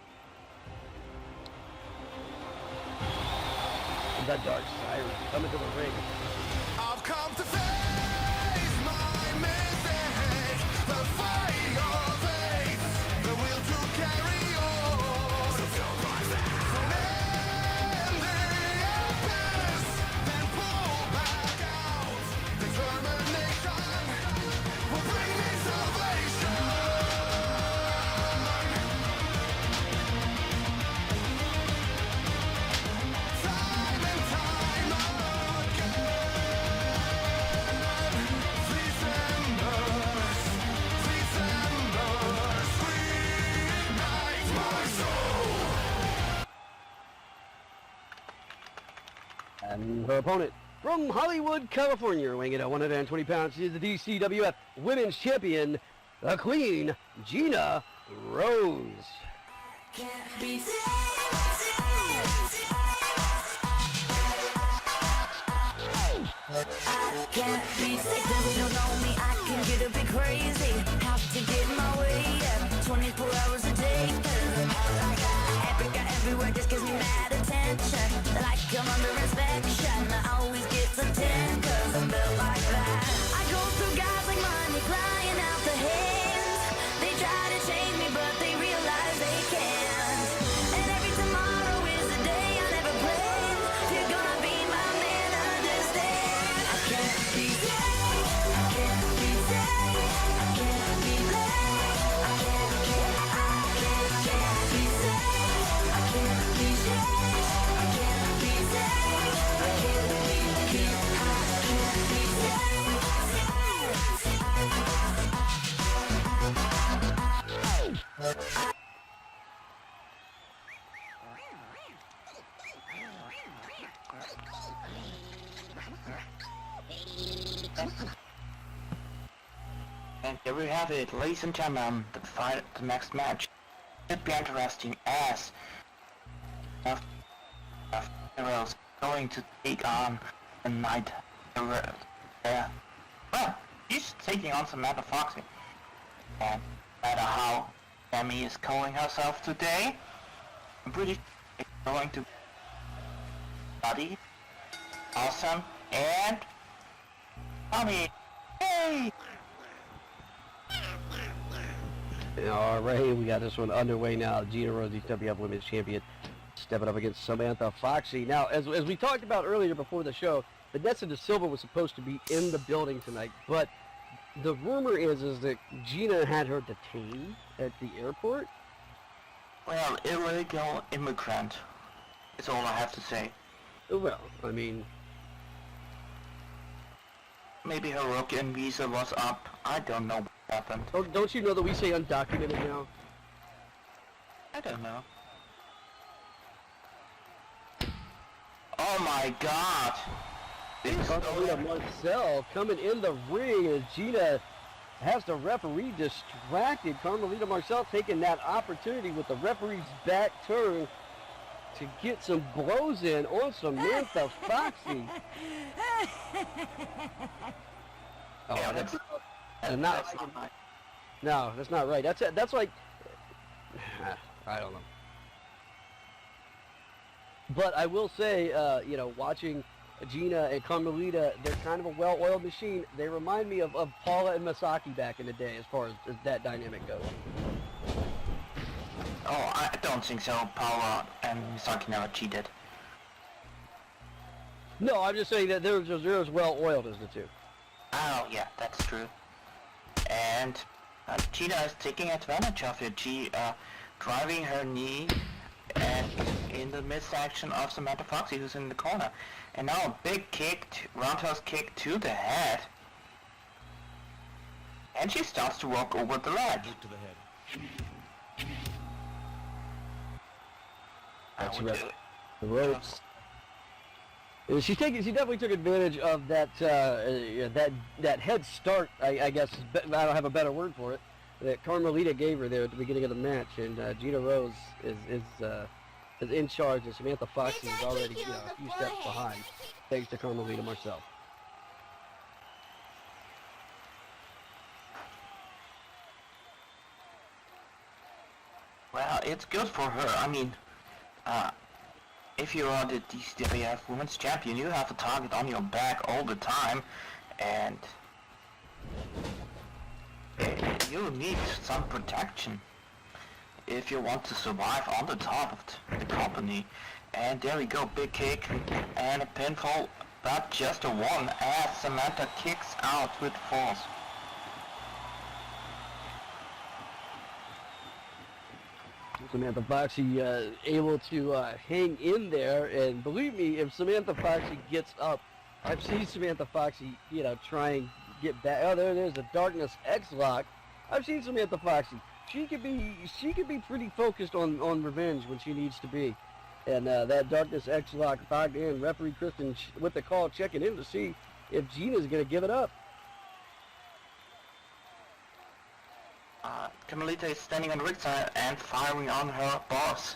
Speaker 1: The Dark Siren coming to the ring.
Speaker 5: I've come to face my mistake, the fight of faith, the will to carry on. Fulfill my vow. From the abyss, then pull back out. Determination will bring me salvation. Time and time again. Please embers, reignite my soul.
Speaker 1: And her opponent, from Hollywood, California, weighing in at 120 pounds, she is the DCWF Women's Champion, the Queen, Gina Rose.
Speaker 3: Can't be I can't be sick, then you don't know me, I can get a bit crazy. Have to get my way up, 24 hours a day. Epic everywhere just gives me mad attention. Like I'm under inspection, I always get to 10, cause I'm built like that. I go through guys like money, crying out the hands. They try to change me, but they realize they can't. And every tomorrow is a day I never planned. If you're gonna be my man, understand. I can't be safe, I can't be safe, I can't be late. I can't be safe, I can't be safe, I can't be safe, I can't be
Speaker 7: And here we have it, ladies and gentlemen, the next match. It'd be interesting as Heroes going to take on the Night Hero. Well, he's taking on Samantha Foxy. And no matter how Sammy is calling herself today, I'm pretty sure it's going to be bloody, awesome, and funny. Yay!
Speaker 1: All right, we got this one underway now. Gina Rose, DCWF Women's Champion, stepping up against Samantha Foxy. Now, as we talked about earlier before the show, Vanessa De Silva was supposed to be in the building tonight, but the rumor is that Gina had her detained at the airport.
Speaker 7: Well, illegal immigrant is all I have to say.
Speaker 1: Well, I mean,
Speaker 7: Maybe her working visa was up. I don't know what happened.
Speaker 1: don't you know that we say undocumented now?
Speaker 7: I don't know. Oh my god! This is
Speaker 1: Carmelita Marcel coming in the ring as Gina has the referee distracted. Carmelita Marcel taking that opportunity with the referee's back turn to get some blows in on Samantha Foxy. Oh,
Speaker 7: Yeah,
Speaker 1: that's
Speaker 7: that's
Speaker 1: not
Speaker 7: not right.
Speaker 1: no, that's not right. That's like I don't know. But I will say, you know, watching Gina and Carmelita, they're kind of a well-oiled machine. They remind me of Paula and Masaki back in the day as far as that dynamic goes.
Speaker 7: Oh, I don't think so. Paula and Misaki never cheated.
Speaker 1: No, I'm just saying that they're as well-oiled as the two.
Speaker 7: Oh, yeah, that's true. And Gina is taking advantage of it. She driving her knee and in the midsection of Samantha Foxy, who's in the corner. And now a big kick, roundhouse kick to the head. And she starts to walk over the leg.
Speaker 5: To the head.
Speaker 1: That's
Speaker 7: I would
Speaker 1: right.
Speaker 7: do it.
Speaker 1: The ropes. She definitely took advantage of that that head start. I guess I don't have a better word for it. That Carmelita gave her there at the beginning of the match, and Gina Rose is in charge, and Samantha Foxy is already a few steps behind, thanks to Carmelita Marcel.
Speaker 7: Well, it's good for her. I mean, if you are the DCWF Women's Champion, you have a target on your back all the time, and you need some protection if you want to survive on the top of the company. And there we go, big kick and a pinfall, but just a one as Samantha kicks out with force.
Speaker 1: Samantha Foxy able to hang in there, and believe me, if Samantha Foxy gets up, I've seen Samantha Foxy, try and get back. Oh, there's a Darkness X-Lock. I've seen Samantha Foxy. She could be pretty focused on revenge when she needs to be. And that Darkness X-Lock fogged in. Referee Kristen with the call checking in to see if Gina's going to give it up.
Speaker 7: Carmelita is standing on the ringside and firing on her boss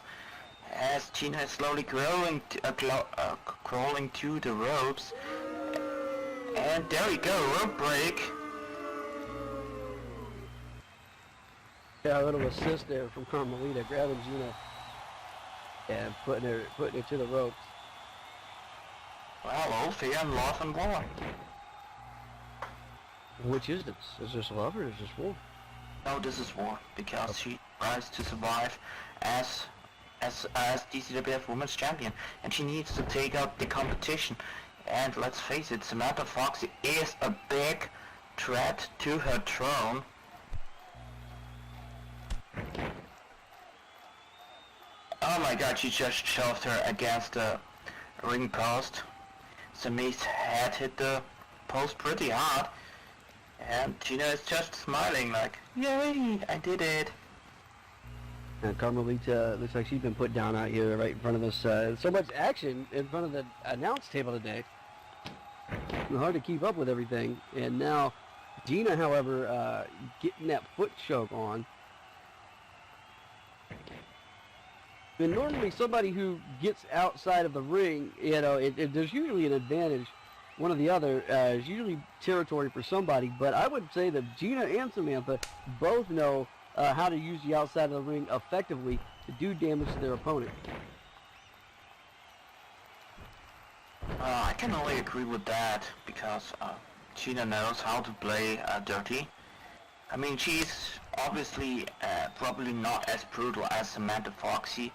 Speaker 7: as Gina is slowly crawling to the ropes. And there we go, rope break.
Speaker 1: Yeah, a little assist there from Carmelita, grabbing Gina and putting her to the ropes.
Speaker 7: Well, all fear and love and war.
Speaker 1: Which is this? Is this love or is this war?
Speaker 7: No, this is war, because she tries to survive as DCWF Women's Champion, and she needs to take out the competition. And let's face it, Samantha Foxy is a big threat to her throne. Oh my god, she just shoved her against the ring post. Sami's head hit the post pretty hard. And Gina is just smiling like, yay, I did it.
Speaker 1: And Carmelita looks like she's been put down out here right in front of us. So much action in front of the announce table today. Hard to keep up with everything. And now Gina, however, getting that foot choke on. And normally somebody who gets outside of the ring, there's usually an advantage. One or the other is usually territory for somebody, but I would say that Gina and Samantha both know how to use the outside of the ring effectively to do damage to their opponent.
Speaker 7: I can only agree with that, because Gina knows how to play dirty. I mean, she's obviously probably not as brutal as Samantha Foxy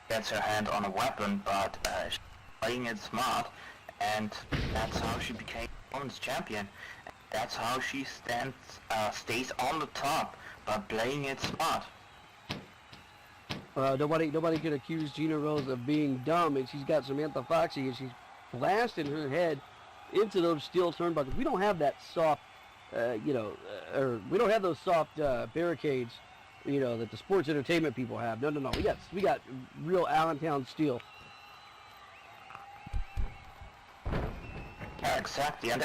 Speaker 7: gets her hand on a weapon, but she's playing it smart, and that's how she became women's champion. That's how she stays on the top, by playing it smart.
Speaker 1: Nobody could accuse Gina Rose of being dumb, and she's got Samantha Foxy, and she's blasting her head into those steel turnbuckles. We don't have that soft, or we don't have those soft barricades, that the sports entertainment people have. No. We got real Allentown steel.
Speaker 7: Yeah, exactly, and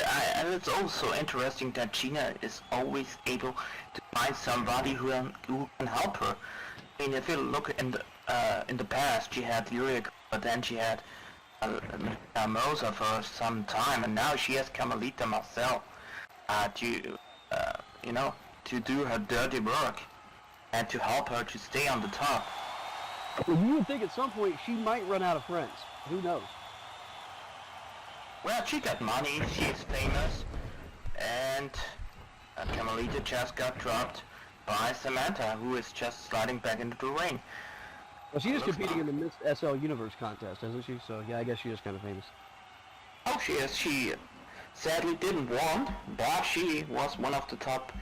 Speaker 7: it's also interesting that Gina is always able to find somebody who can help her. I mean, if you look in the past, she had Lyric, but then she had Mosa for some time, and now she has Carmelita Marcel to do her dirty work and to help her to stay on the top.
Speaker 1: Well, you would think at some point she might run out of friends. Who knows?
Speaker 7: Well, she got money, she's famous, and Carmelita just got dropped by Samantha, who is just sliding back into the ring.
Speaker 1: Well, she is competing in the Miss SL Universe contest, isn't she? So, yeah, I guess she is kind of famous.
Speaker 7: Oh, she is. She sadly didn't win, but she was one of the top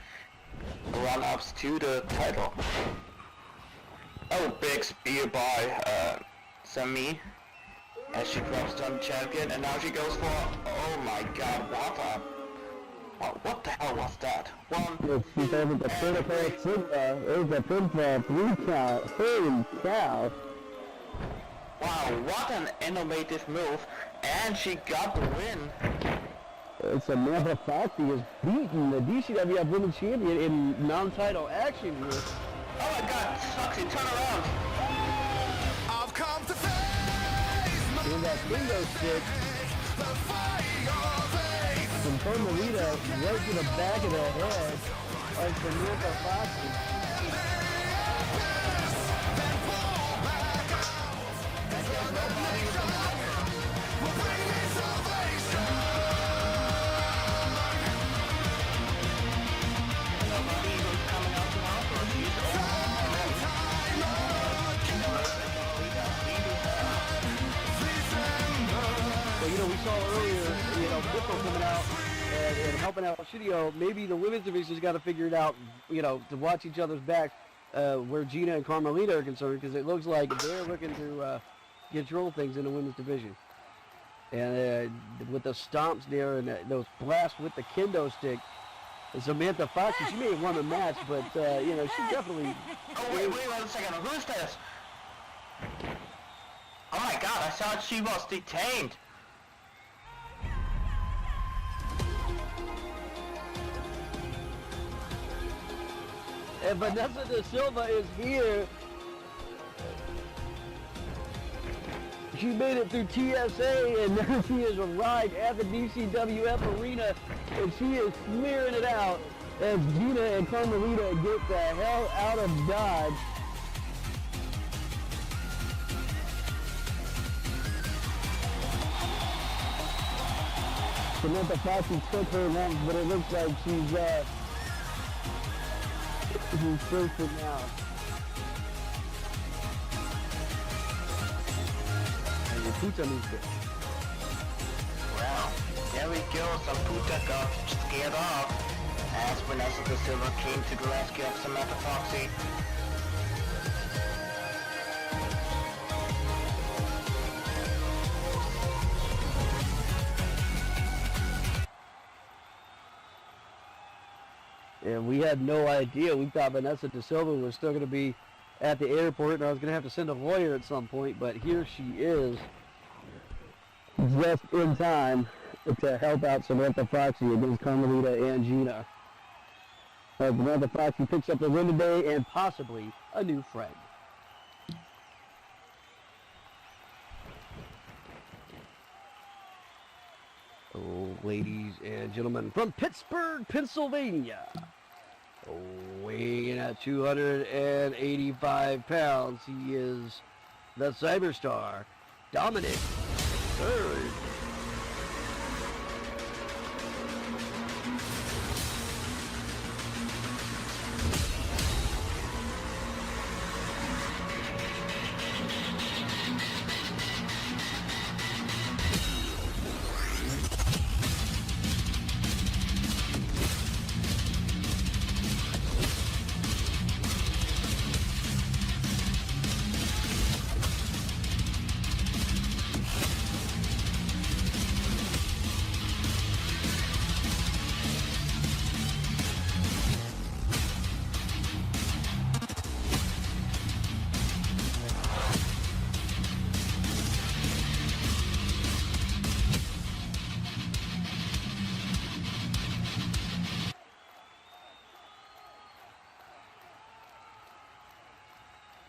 Speaker 7: run-ups to the title. Oh, big spear by Sami as she drops down the champion, and now she goes for, oh my god, what the hell was that?
Speaker 8: She's over the pinnacle Simba. It was a pinfall 3 count. Holy cow.
Speaker 7: Wow, what an innovative move, and she got the win.
Speaker 1: Samantha Foxy has beaten the DCWF Women's Champion in non-title action here.
Speaker 7: Oh my god, Foxy, turn around.
Speaker 5: I've come to face my
Speaker 1: And that bingo stick
Speaker 5: the fight of faith.
Speaker 1: from Carmelita right to the back of the head of Samantha Foxy. Well, we saw earlier, Mitchell coming out and helping out Shidio. Maybe the women's division's got to figure it out, to watch each other's back where Gina and Carmelita are concerned, because it looks like they're looking to control things in the women's division. And with the stomps there and those blasts with the kendo stick, Samantha Foxy, she may have won the match, but, she definitely...
Speaker 7: Oh, wait a second. Who is this? Oh my god, I thought she was detained.
Speaker 1: And Vanessa Da Silva is here. She made it through TSA, and now she has arrived at the DCWF arena, and she is smearing it out as Gina and Carmelita get the hell out of Dodge. Samantha Foxy took her lunch, but it looks like she's free for now. And the Puta needs it.
Speaker 7: Well, there we go. Some Puta got scared off as Vanessa Da Silva came to the rescue of Samantha Foxy.
Speaker 1: And we had no idea. We thought Vanessa Da Silva was still going to be at the airport, and I was going to have to send a lawyer at some point, but here she is, just in time to help out Samantha Foxy against Carmelita and Gina. Samantha Foxy picks up the win today and possibly a new friend. Oh, ladies and gentlemen, from Pittsburgh, Pennsylvania, weighing in at 285 pounds, he is the Cyberstar, Dominic Third.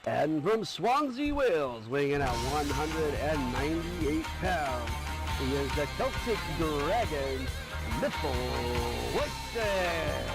Speaker 1: And from Swansea, Wales, weighing in at 198 pounds, he is the Celtic Dragon, Mithil Wojtek.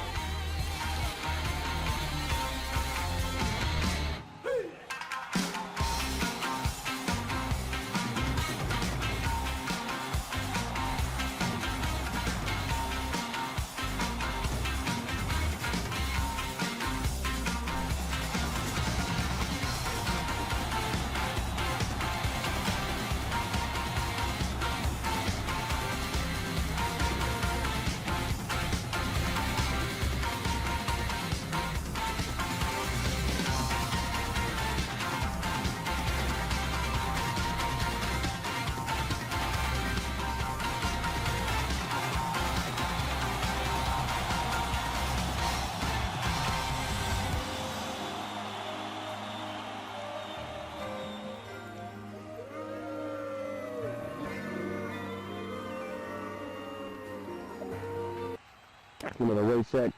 Speaker 8: With a Wojtek,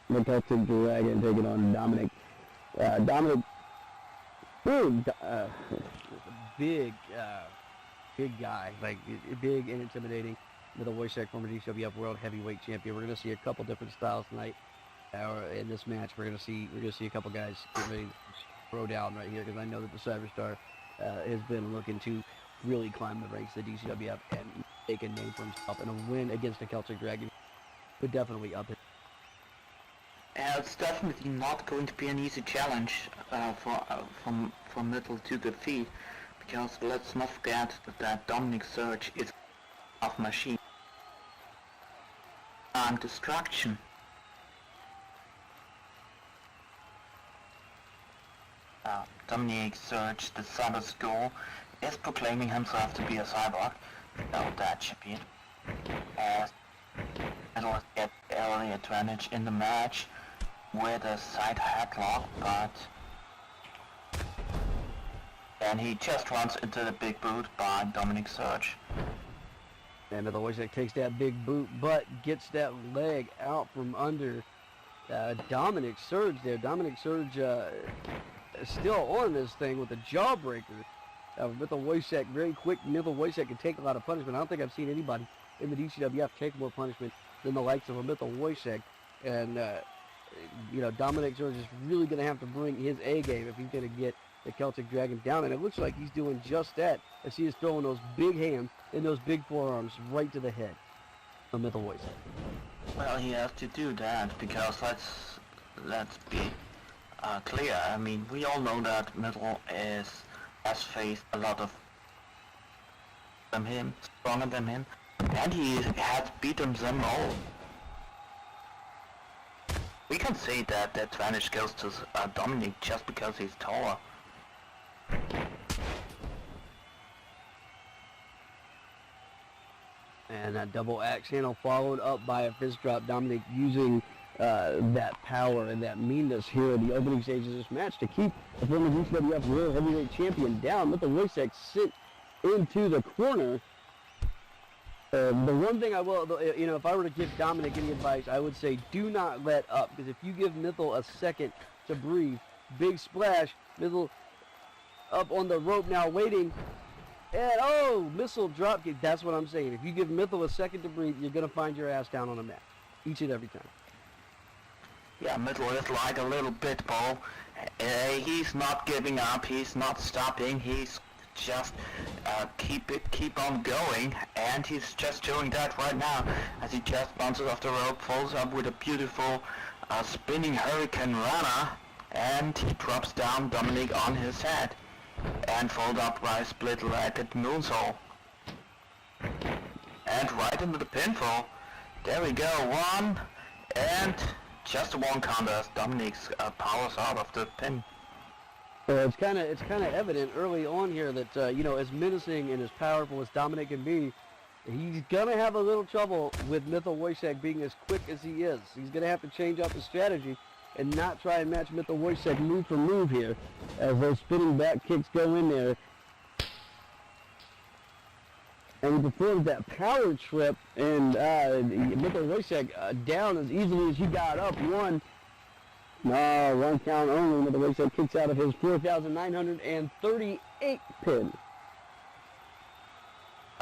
Speaker 8: the Celtic Dragon taking on Dominic. Dominic,
Speaker 1: Big guy, like big and intimidating. Mithil Wojtek, former DCWF World Heavyweight Champion. We're gonna see a couple different styles tonight. In this match, we're gonna see a couple guys get ready to throw down right here, because I know that the Cyberstar has been looking to really climb the ranks of the DCWF and make a name for himself, and a win against the Celtic Dragon would definitely up it.
Speaker 7: It's definitely not going to be an easy challenge for Mithil to defeat, because let's not forget that Dominic Surge is a machine and destruction. Dominic Surge, the Cyber Skull, is proclaiming himself to be a cyborg. No, that should be it. As Mithil get the early advantage in the match with a side headlock, but then he just runs into the big boot by Dominic Surge.
Speaker 1: And Mithil Wojtek takes that big boot, but gets that leg out from under Dominic Surge there. Dominic Surge is still on this thing with a jawbreaker. Mithil Wojtek, very quick. Mithil Wojtek can take a lot of punishment. I don't think I've seen anybody in the DCWF take more punishment than the likes of a Mithil Wojtek. And, Dominic Surge is really going to have to bring his A game if he's going to get the Celtic Dragon down. And it looks like he's doing just that, as he is throwing those big hands and those big forearms right to the head of Mithil Wojtek.
Speaker 7: Well, he has to do that, because let's be clear. I mean, we all know that Mithil has faced a lot of him, stronger than him, and he has beaten them all. We can say that the advantage goes to Dominic just because he's taller.
Speaker 1: And that double axe handle followed up by a fist drop. Dominic using that power and that meanness here in the opening stages of this match to keep the former DCWF World Heavyweight Champion down. Mithil Wojtek sent into the corner. The one thing I will, if I were to give Dominic any advice, I would say do not let up, because if you give Mithil a second to breathe, big splash, Mithil up on the rope now waiting, and missile drop kick. That's what I'm saying. If you give Mithil a second to breathe, you're going to find your ass down on the mat, each and every time.
Speaker 7: Yeah, Mithil is like a little pit bull. He's not giving up, he's not stopping, he's just keep on going, and he's just doing that right now as he just bounces off the rope, folds up with a beautiful spinning hurricane runner, and he drops down Dominic on his head and followed up by a split-legged moonsault and right into the pinfall. There we go, one, and just a one counter as Dominic powers out of the pin.
Speaker 1: Well, it's kind of evident early on here that as menacing and as powerful as Dominic can be, he's gonna have a little trouble with Mithil Wojtek being as quick as he is. He's gonna have to change up his strategy and not try and match Mithil Wojtek move for move here, as those spinning back kicks go in there. And he performs that power trip, and Mithil Wojtek down as easily as he got up. One,
Speaker 8: No, 1 count only. Another Wayside kicks out of his 4,938 pin.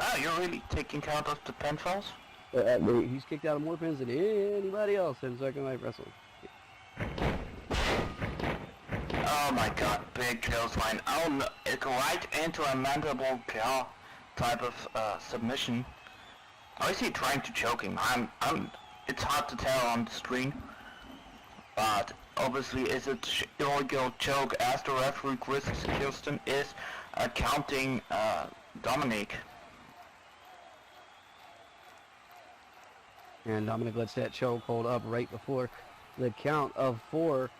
Speaker 7: Oh, you're really taking count of the pinfalls?
Speaker 1: He's kicked out of more pins than anybody else in Second Life Wrestling.
Speaker 7: Oh my god, big clothesline. Oh no, it right into a mandible claw type of submission. Or is he trying to choke him? It's hard to tell on the screen. But obviously it's an illegal choke as the referee Chris Kirsten is counting Dominic.
Speaker 1: And Dominic lets that choke hold up right before the count of 4.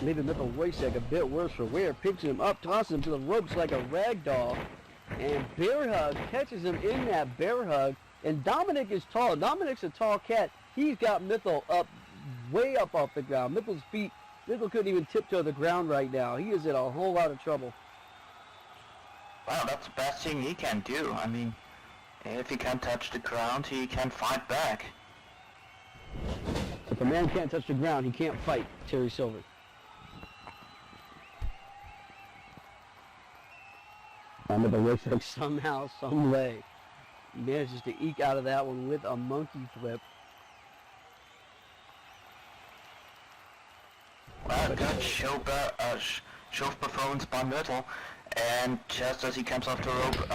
Speaker 1: Leaving Mitchell Wojcik a bit worse for wear. Picks him up, tosses him to the ropes like a rag doll. And bear hug, catches him in that bear hug. And Dominic is tall. Dominic's a tall cat. He's got Mitchell up, way up off the ground. Mitchell's feet, Mitchell couldn't even tiptoe the ground right now. He is in a whole lot of trouble.
Speaker 7: Well, that's the best thing he can do. I mean, if he can touch the ground, he can fight back.
Speaker 1: If a man can't touch the ground, he can't fight. Terry Silver.
Speaker 8: Mitchell Wojcik
Speaker 1: Somehow, some way, manages to eke out of that one with a monkey flip.
Speaker 7: Well, good show performance by Mitchell. And just as he comes off the rope,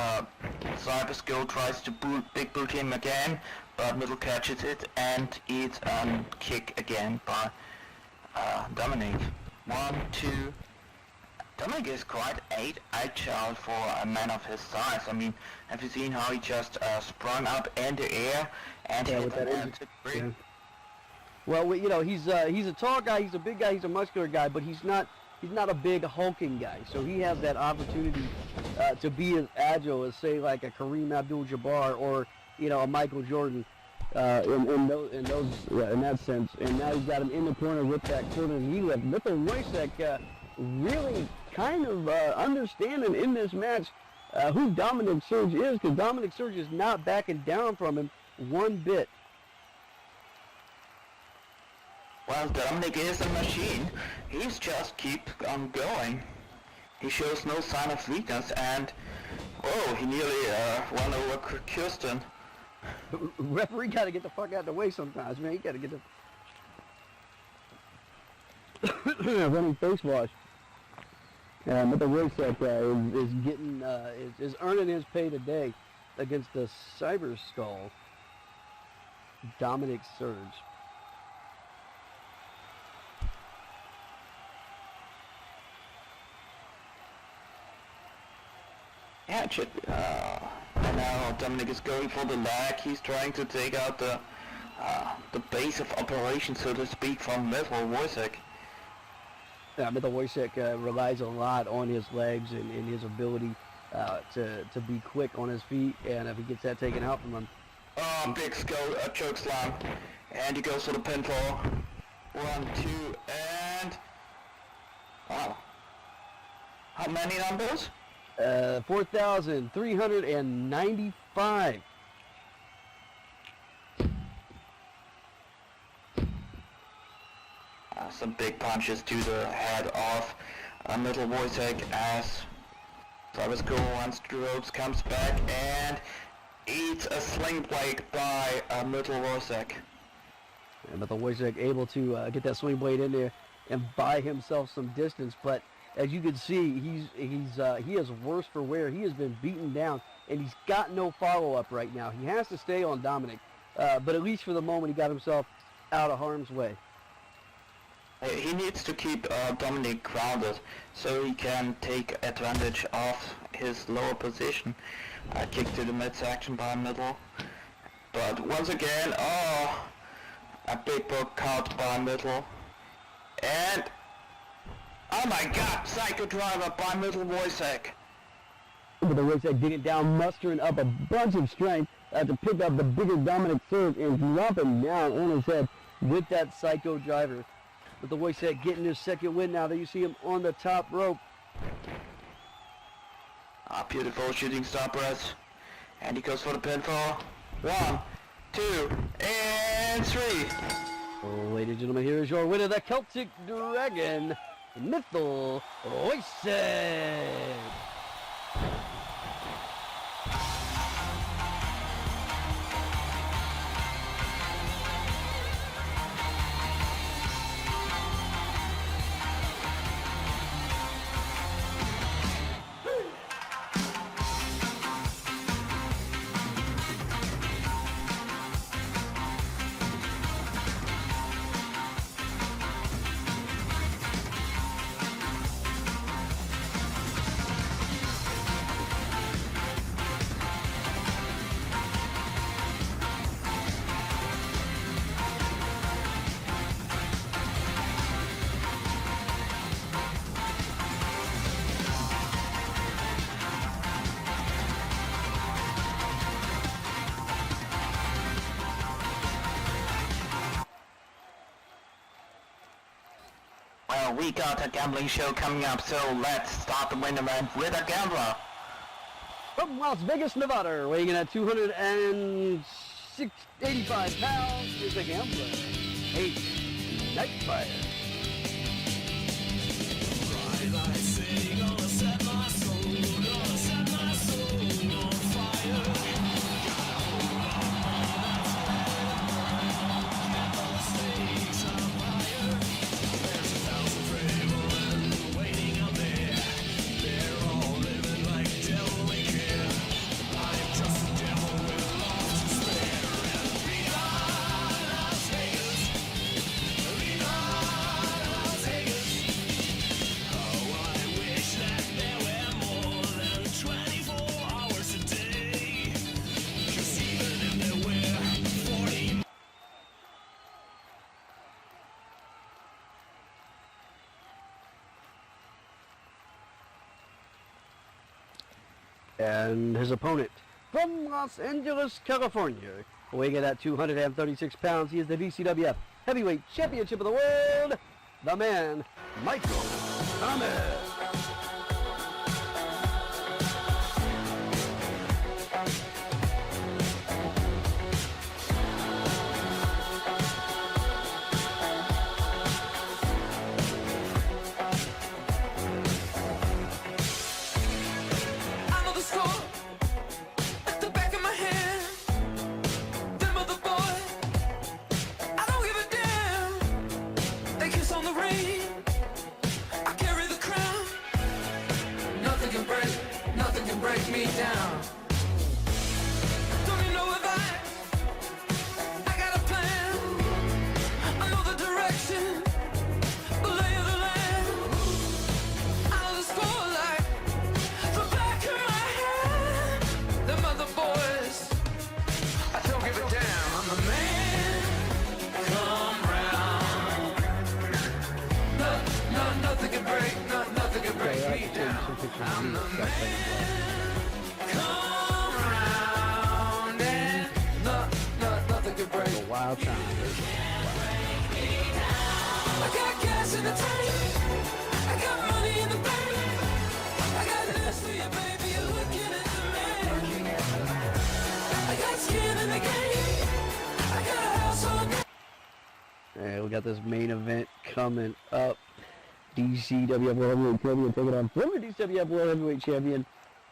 Speaker 7: Cyber Skill tries to big boot him again, but Mitchell catches it and it's a kick again by Dominic. 1, 2. Dominic is quite agile for a man of his size. I mean, have you seen how he just sprung up in the air and hit
Speaker 1: with that
Speaker 7: an
Speaker 1: yeah. Well, you know, he's a tall guy, he's a big guy, he's a muscular guy, but he's not a big hulking guy. So he has that opportunity to be as agile as, say, like a Kareem Abdul-Jabbar or, you know, a Michael Jordan in that sense. And now he's got him in the corner with that corner knee lift. Mitchell Wojcik really kind of understanding in this match who Dominic Surge is, because Dominic Surge is not backing down from him one bit.
Speaker 7: Well, Dominic is a machine. He's just keep on going. He shows no sign of weakness, and oh, he nearly won over Kirsten.
Speaker 1: Referee got to get the fuck out of the way sometimes, man. He got to get the
Speaker 8: running face wash. Mitchell Wojcik is getting is earning his pay today against the Cyber Skull, Dominic Surge.
Speaker 7: Yeah, now Dominic is going for the leg. He's trying to take out the base of operation, so to speak, from Mitchell Wojcik.
Speaker 1: Yeah, Mitchell Wojcik relies a lot on his legs and his ability to be quick on his feet, and if he gets that taken out from him.
Speaker 7: Oh, big skull, choke slam, and he goes for the pinfall. 1, 2, and wow. How many numbers?
Speaker 1: 4,395.
Speaker 7: Some big punches to the head of Mitchell Wojcik as Cyberschool runs to the ropes, comes back, and eats a sling blade by Mitchell Wojcik.
Speaker 1: Yeah, Mitchell Wojcik able to get that swing blade in there and buy himself some distance, but as you can see, he is worse for wear. He has been beaten down, and he's got no follow-up right now. He has to stay on Dominic, but at least for the moment, he got himself out of harm's way.
Speaker 7: He needs to keep Dominic grounded so he can take advantage of his lower position. Kick to the midsection by Mitchell. But once again, a big poke caught by Mitchell. And oh my god, Psycho Driver by Mitchell Wojcik.
Speaker 8: Mitchell Wojcik digging down, mustering up a bunch of strength to pick up the bigger Dominic Surge and drop him down on his head
Speaker 1: with that Psycho Driver. With the Wojcik getting his second win now. There you see him on the top rope.
Speaker 7: Beautiful shooting star press. And he goes for the pinfall. 1, 2, and 3.
Speaker 1: Ladies and gentlemen, here is your winner, the Celtic Dragon, Mythal Oisig.
Speaker 7: Well, we got a gambling show coming up, so let's start the winner with a gambler.
Speaker 1: From Las Vegas, Nevada, weighing in at 285 pounds, is the gambler, Ace Nightfire. And his opponent, from Los Angeles, California, weighing in at 236 pounds, he is the DCWF Heavyweight Championship of the World, the man, Michael Thomas.
Speaker 3: Break me down. Don't you know if I got a plan? I know the direction, the lay of the land. I know the score like the back of my hand. Them other boys, I don't give a damn. I'm the man. Come round. Nothing can break, nothing can break me down. I'm the man.
Speaker 1: A wild time.
Speaker 3: I got gas in the tank. I got money in the bank. I got this for you, baby. You're looking at the man. I got skin in the game. I got a house on the...
Speaker 1: And we got this main event coming up. DCWF World Heavyweight Champion taking on former DCWF World Heavyweight Champion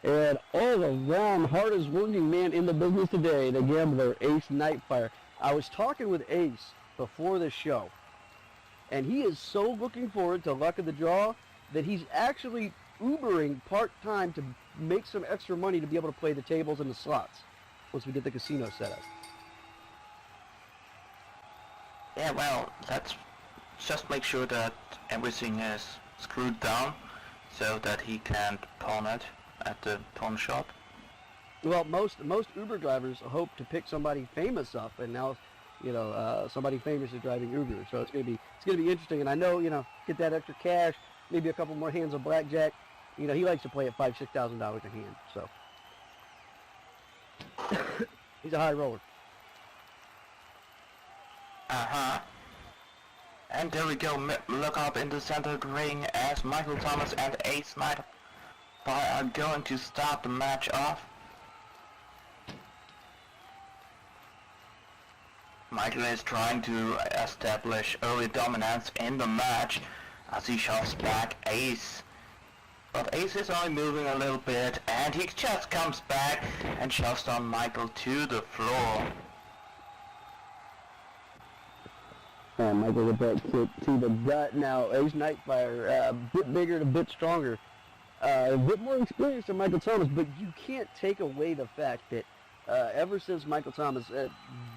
Speaker 1: and all around hardest working man in the business today, the gambler, Ace Nightfire. I was talking with Ace before the show, and he is so looking forward to luck of the draw that he's actually Ubering part-time to make some extra money to be able to play the tables and the slots once we get the casino set up.
Speaker 7: Yeah, well, let's just make sure that everything is screwed down so that he can't pawn it at the pawn shop.
Speaker 1: Well, most Uber drivers hope to pick somebody famous up, and now, somebody famous is driving Uber, so it's gonna be interesting. And I know, get that extra cash, maybe a couple more hands of blackjack. He likes to play at $5,000-$6,000 a hand, so he's a high roller.
Speaker 7: And there we go. Look up in the center of the ring as Michael Thomas and Ace Nightfire are going to start the match off. Michael is trying to establish early dominance in the match as he shoves back Ace. But Ace is only moving a little bit, and he just comes back and shoves on Michael to the floor.
Speaker 8: And Michael with that kick to the gut. Now Ace Nightfire, a bit bigger and a bit stronger. A bit more experienced than Michael Thomas, but you can't take away the fact that ever since Michael Thomas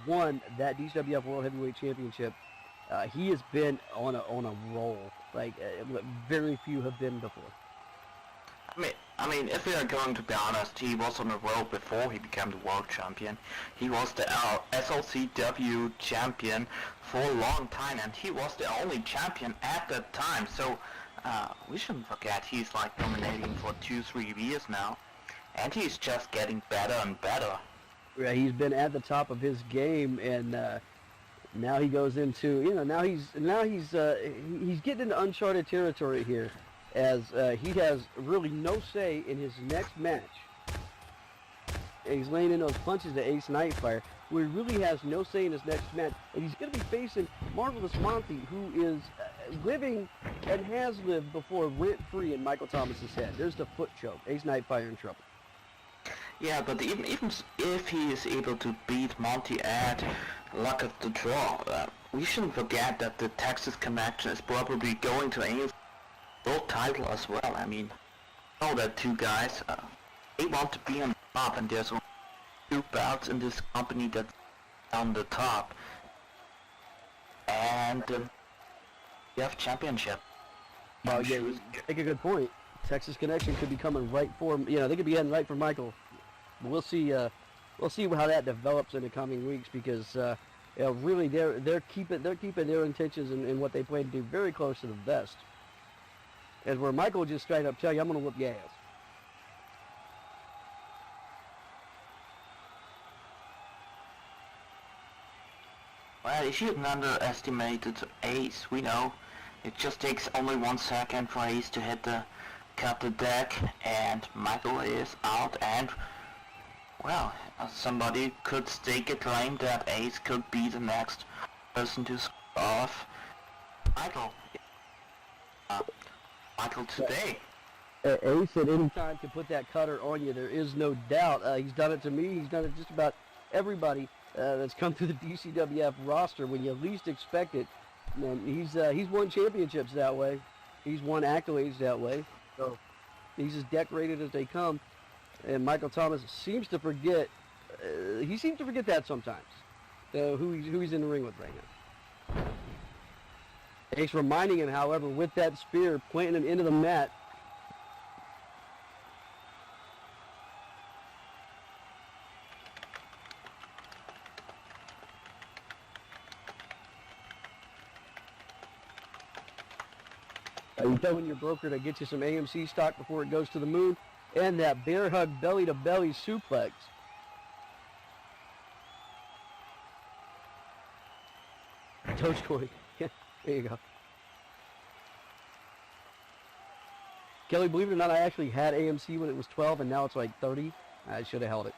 Speaker 8: won that DCWF World Heavyweight Championship, he has been on a roll like very few have been before.
Speaker 7: I mean, if we are going to be honest, he was on a roll before he became the world champion. He was the SLCW champion for a long time, and he was the only champion at that time. So we shouldn't forget he's like dominating for 2-3 years now, and he's just getting better and better.
Speaker 8: Yeah, he's been at the top of his game, and now he goes into now he's getting into uncharted territory here, as he has really no say in his next match. And he's laying in those punches to Ace Nightfire, where he really has no say in his next match, and he's going to be facing Marvelous Monty, who is living and has lived before rent-free in Michael Thomas's head. There's the foot choke. Ace Nightfire in trouble.
Speaker 7: Yeah, but even if he is able to beat Monty at luck of the draw, we shouldn't forget that the Texas Connection is probably going to aim for world title as well. I mean, I know that two guys, they want to be on top, and there's only 2 belts in this company that's on the top. And you have championship.
Speaker 8: Well, yeah, you make a good point. Texas Connection could be coming right for him. They could be heading right for Michael. But we'll see how that develops in the coming weeks, because really they're keeping their intentions and what they plan to do very close to the vest. And where Michael will just straight up tell you, I'm going to whoop your ass.
Speaker 7: Well, you shouldn't underestimate Ace. We know it just takes only 1 second for Ace to cut the deck, and Michael is out, and well, somebody could stake a claim that Ace could be the next person to score off Michael. Michael today.
Speaker 8: Ace at any time can put that cutter on you. There is no doubt. He's done it to me. He's done it to just about everybody that's come through the DCWF roster when you least expect it. And he's won championships that way. He's won accolades that way. So he's as decorated as they come. And Michael Thomas seems to forget. He seems to forget that sometimes. Who he's in the ring with right now. Ace reminding him, however, with that spear, planting him into the mat. You telling your broker to get you some AMC stock before it goes to the moon, and that bear hug belly-to-belly suplex. Dogecoin. Yeah, there you go. Kelly, believe it or not, I actually had AMC when it was 12, and now it's like 30. I should have held it.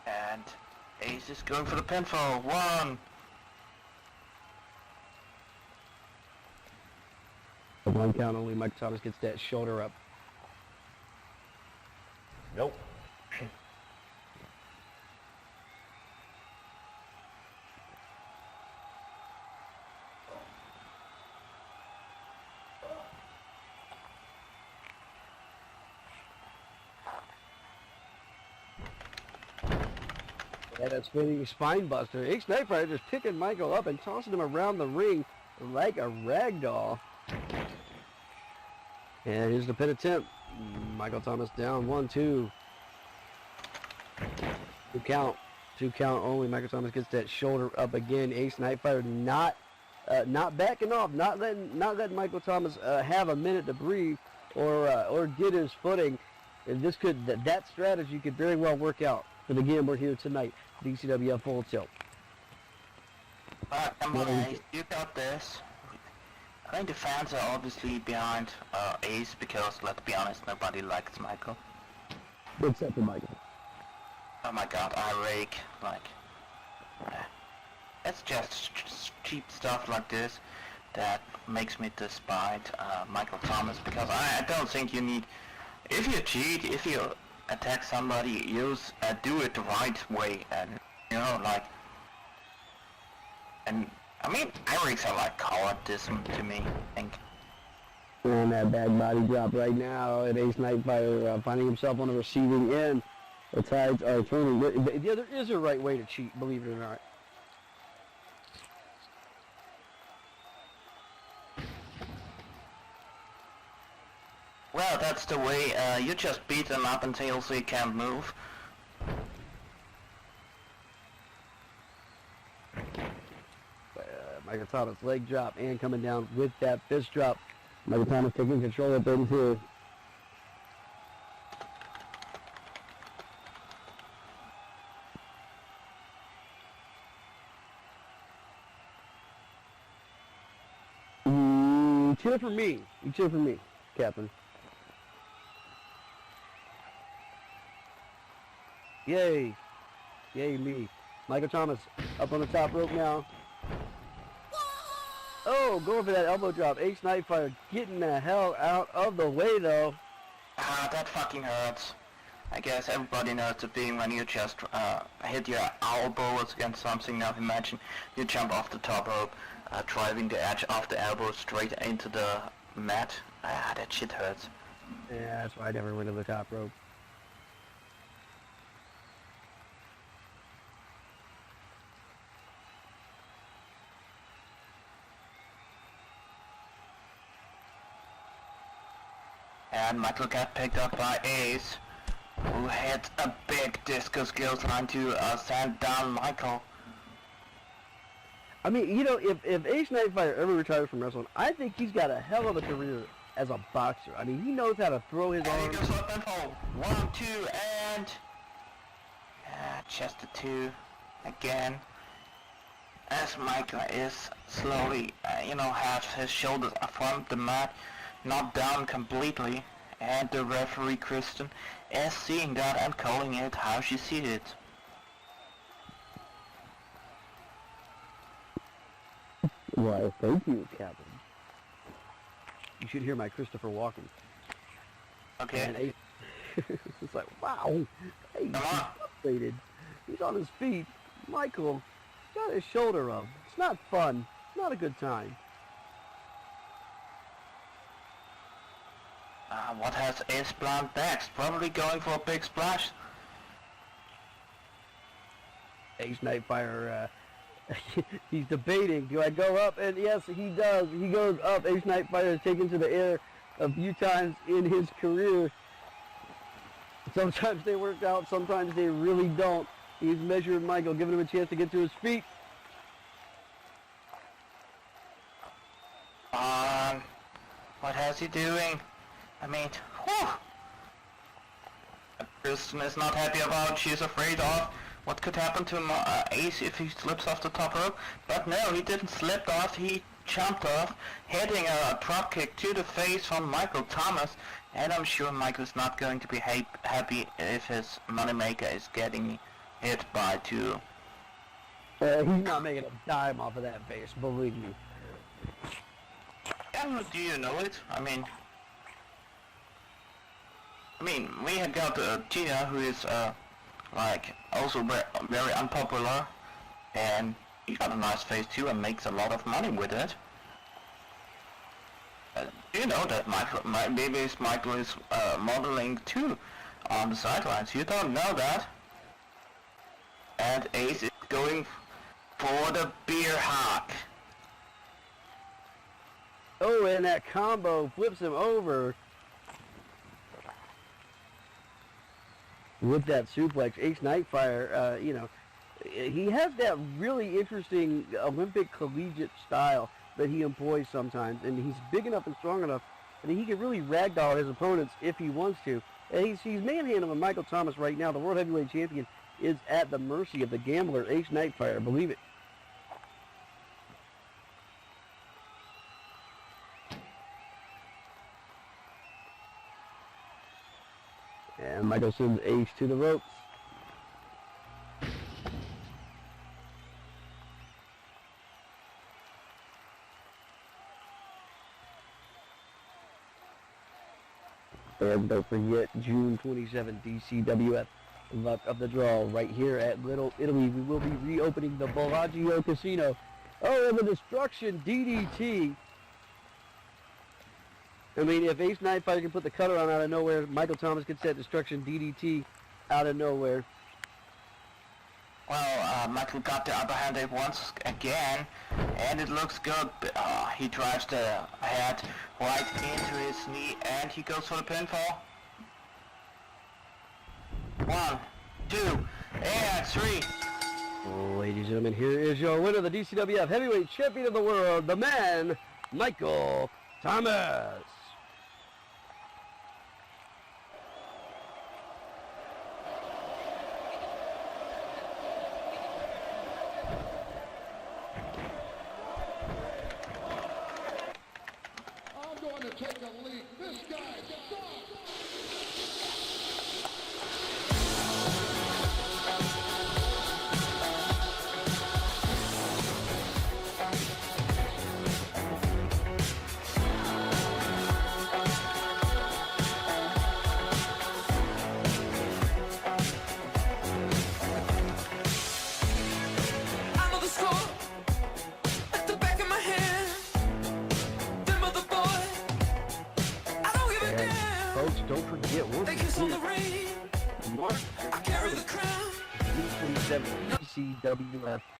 Speaker 7: And Ace is going for the pinfall. 1.
Speaker 8: The 1 count only. Mike Thomas gets that shoulder up.
Speaker 7: Nope.
Speaker 8: Yeah, that's spinning spine buster. Ace Nightfire just picking Michael up and tossing him around the ring like a rag doll. And here's the pin attempt. Michael Thomas down. 1, 2. 2 count. 2 count only. Michael Thomas gets that shoulder up again. Ace Nightfire not backing off, not letting Michael Thomas have a minute to breathe or get his footing. And that strategy could very well work out for the gambler here tonight. DCWF Full Tilt.
Speaker 7: Come on, Ace, you got this. I think the fans are obviously behind Ace because, let's be honest, nobody likes Michael.
Speaker 8: Except for Michael.
Speaker 7: Oh my god, I rake, like, it's just cheap stuff like this that makes me despise Michael Thomas, because I don't think you need, if you cheat, if you attack somebody, do it the right way, and, you know, like, and, I mean, Eric's are like cowardice to me, I think.
Speaker 8: And that bad body drop right now, and Ace Nightfire finding himself on the receiving end. The tides are turning. Yeah, there is a right way to cheat, believe it or not.
Speaker 7: Well, that's the way, you just beat them up until they can't move.
Speaker 8: Michael Thomas leg drop and coming down with that fist drop. Michael Thomas taking control of 32. Cheer for me. You cheer for me, Captain. Yay. Yay me. Michael Thomas up on the top rope now. Oh, going for that elbow drop. Ace Nightfire getting the hell out of the way, though.
Speaker 7: Ah, that fucking hurts. I guess everybody knows the feeling when you just hit your elbows against something. Now imagine you jump off the top rope, driving the edge of the elbow straight into the mat. Ah, that shit hurts.
Speaker 8: Yeah, that's why I never went to the top rope.
Speaker 7: And Michael got picked up by Ace, who hit a big disco skills line to send down Michael.
Speaker 8: I mean, you know, if Ace Nightfire ever retires from wrestling, I think he's got a hell of a career as a boxer. I mean, he knows how to throw his
Speaker 7: And he
Speaker 8: arms.
Speaker 7: goes up and hold. 1, 2, and... chest to 2. Again. As Michael is slowly, has his shoulders from the mat, not down completely. And the referee, Kristen, is seeing that and calling it how she sees it.
Speaker 8: Why, thank you, Captain. You should hear my Christopher Walken.
Speaker 7: Okay.
Speaker 8: And Ace, it's like, wow, hey, he's
Speaker 7: Come on.
Speaker 8: frustrated. He's on his feet. Michael got his shoulder up. It's not fun. Not a good time.
Speaker 7: What has Ace planned next? Probably going for a big splash.
Speaker 8: Ace Nightfire, he's debating, do I go up? And yes, he does. He goes up. Ace Nightfire is taken to the air a few times in his career. Sometimes they work out, sometimes they really don't. He's measuring Michael, giving him a chance to get to his feet.
Speaker 7: What has he doing? I mean, whew. Kristen is not happy about, she's afraid of what could happen to Ace if he slips off the top rope. But no, he didn't slip off, he jumped off, hitting a drop kick to the face from Michael Thomas. And I'm sure Michael's not going to be happy if his moneymaker is getting hit by 2.
Speaker 8: He's not making a dime off of that face, believe me.
Speaker 7: And do you know it? I mean, we have got Tina, who is also very unpopular, and he got a nice face too and makes a lot of money with it. Do you know that Michael is modeling too on the sidelines? You don't know that. And Ace is going for the beer hawk.
Speaker 8: Oh, and that combo flips him over. With that suplex, Ace Nightfire, he has that really interesting Olympic collegiate style that he employs sometimes, and he's big enough and strong enough that he can really ragdoll his opponents if he wants to. And he's manhandling Michael Thomas right now. The World Heavyweight Champion is at the mercy of the gambler, Ace Nightfire, believe it. And Michael sends Ace to the ropes.
Speaker 1: And don't forget, June 27th, DCWF, luck of the draw, right here at Little Italy. We will be reopening the Bellagio Casino. Oh, and the Destruction DDT. I mean, if Ace Nightfighter can put the cutter on out of nowhere, Michael Thomas can set Destruction DDT out of nowhere.
Speaker 7: Well, Michael got the upper hand once again, and it looks good. He drives the head right into his knee, and he goes for the pinfall. 1, 2, and 3.
Speaker 1: Ladies and gentlemen, here is your winner, the DCWF Heavyweight Champion of the World, the man, Michael Thomas.
Speaker 5: I'm going to take a leak. This guy sucks.
Speaker 3: I know the score at the back of my hand. Them other boy, I don't give a
Speaker 1: And
Speaker 3: damn.
Speaker 1: folks, don't forget, we'll
Speaker 3: They
Speaker 1: be
Speaker 3: kiss on the
Speaker 1: here
Speaker 3: ring.
Speaker 1: March
Speaker 3: I carry the crown.
Speaker 1: 27th, DCWF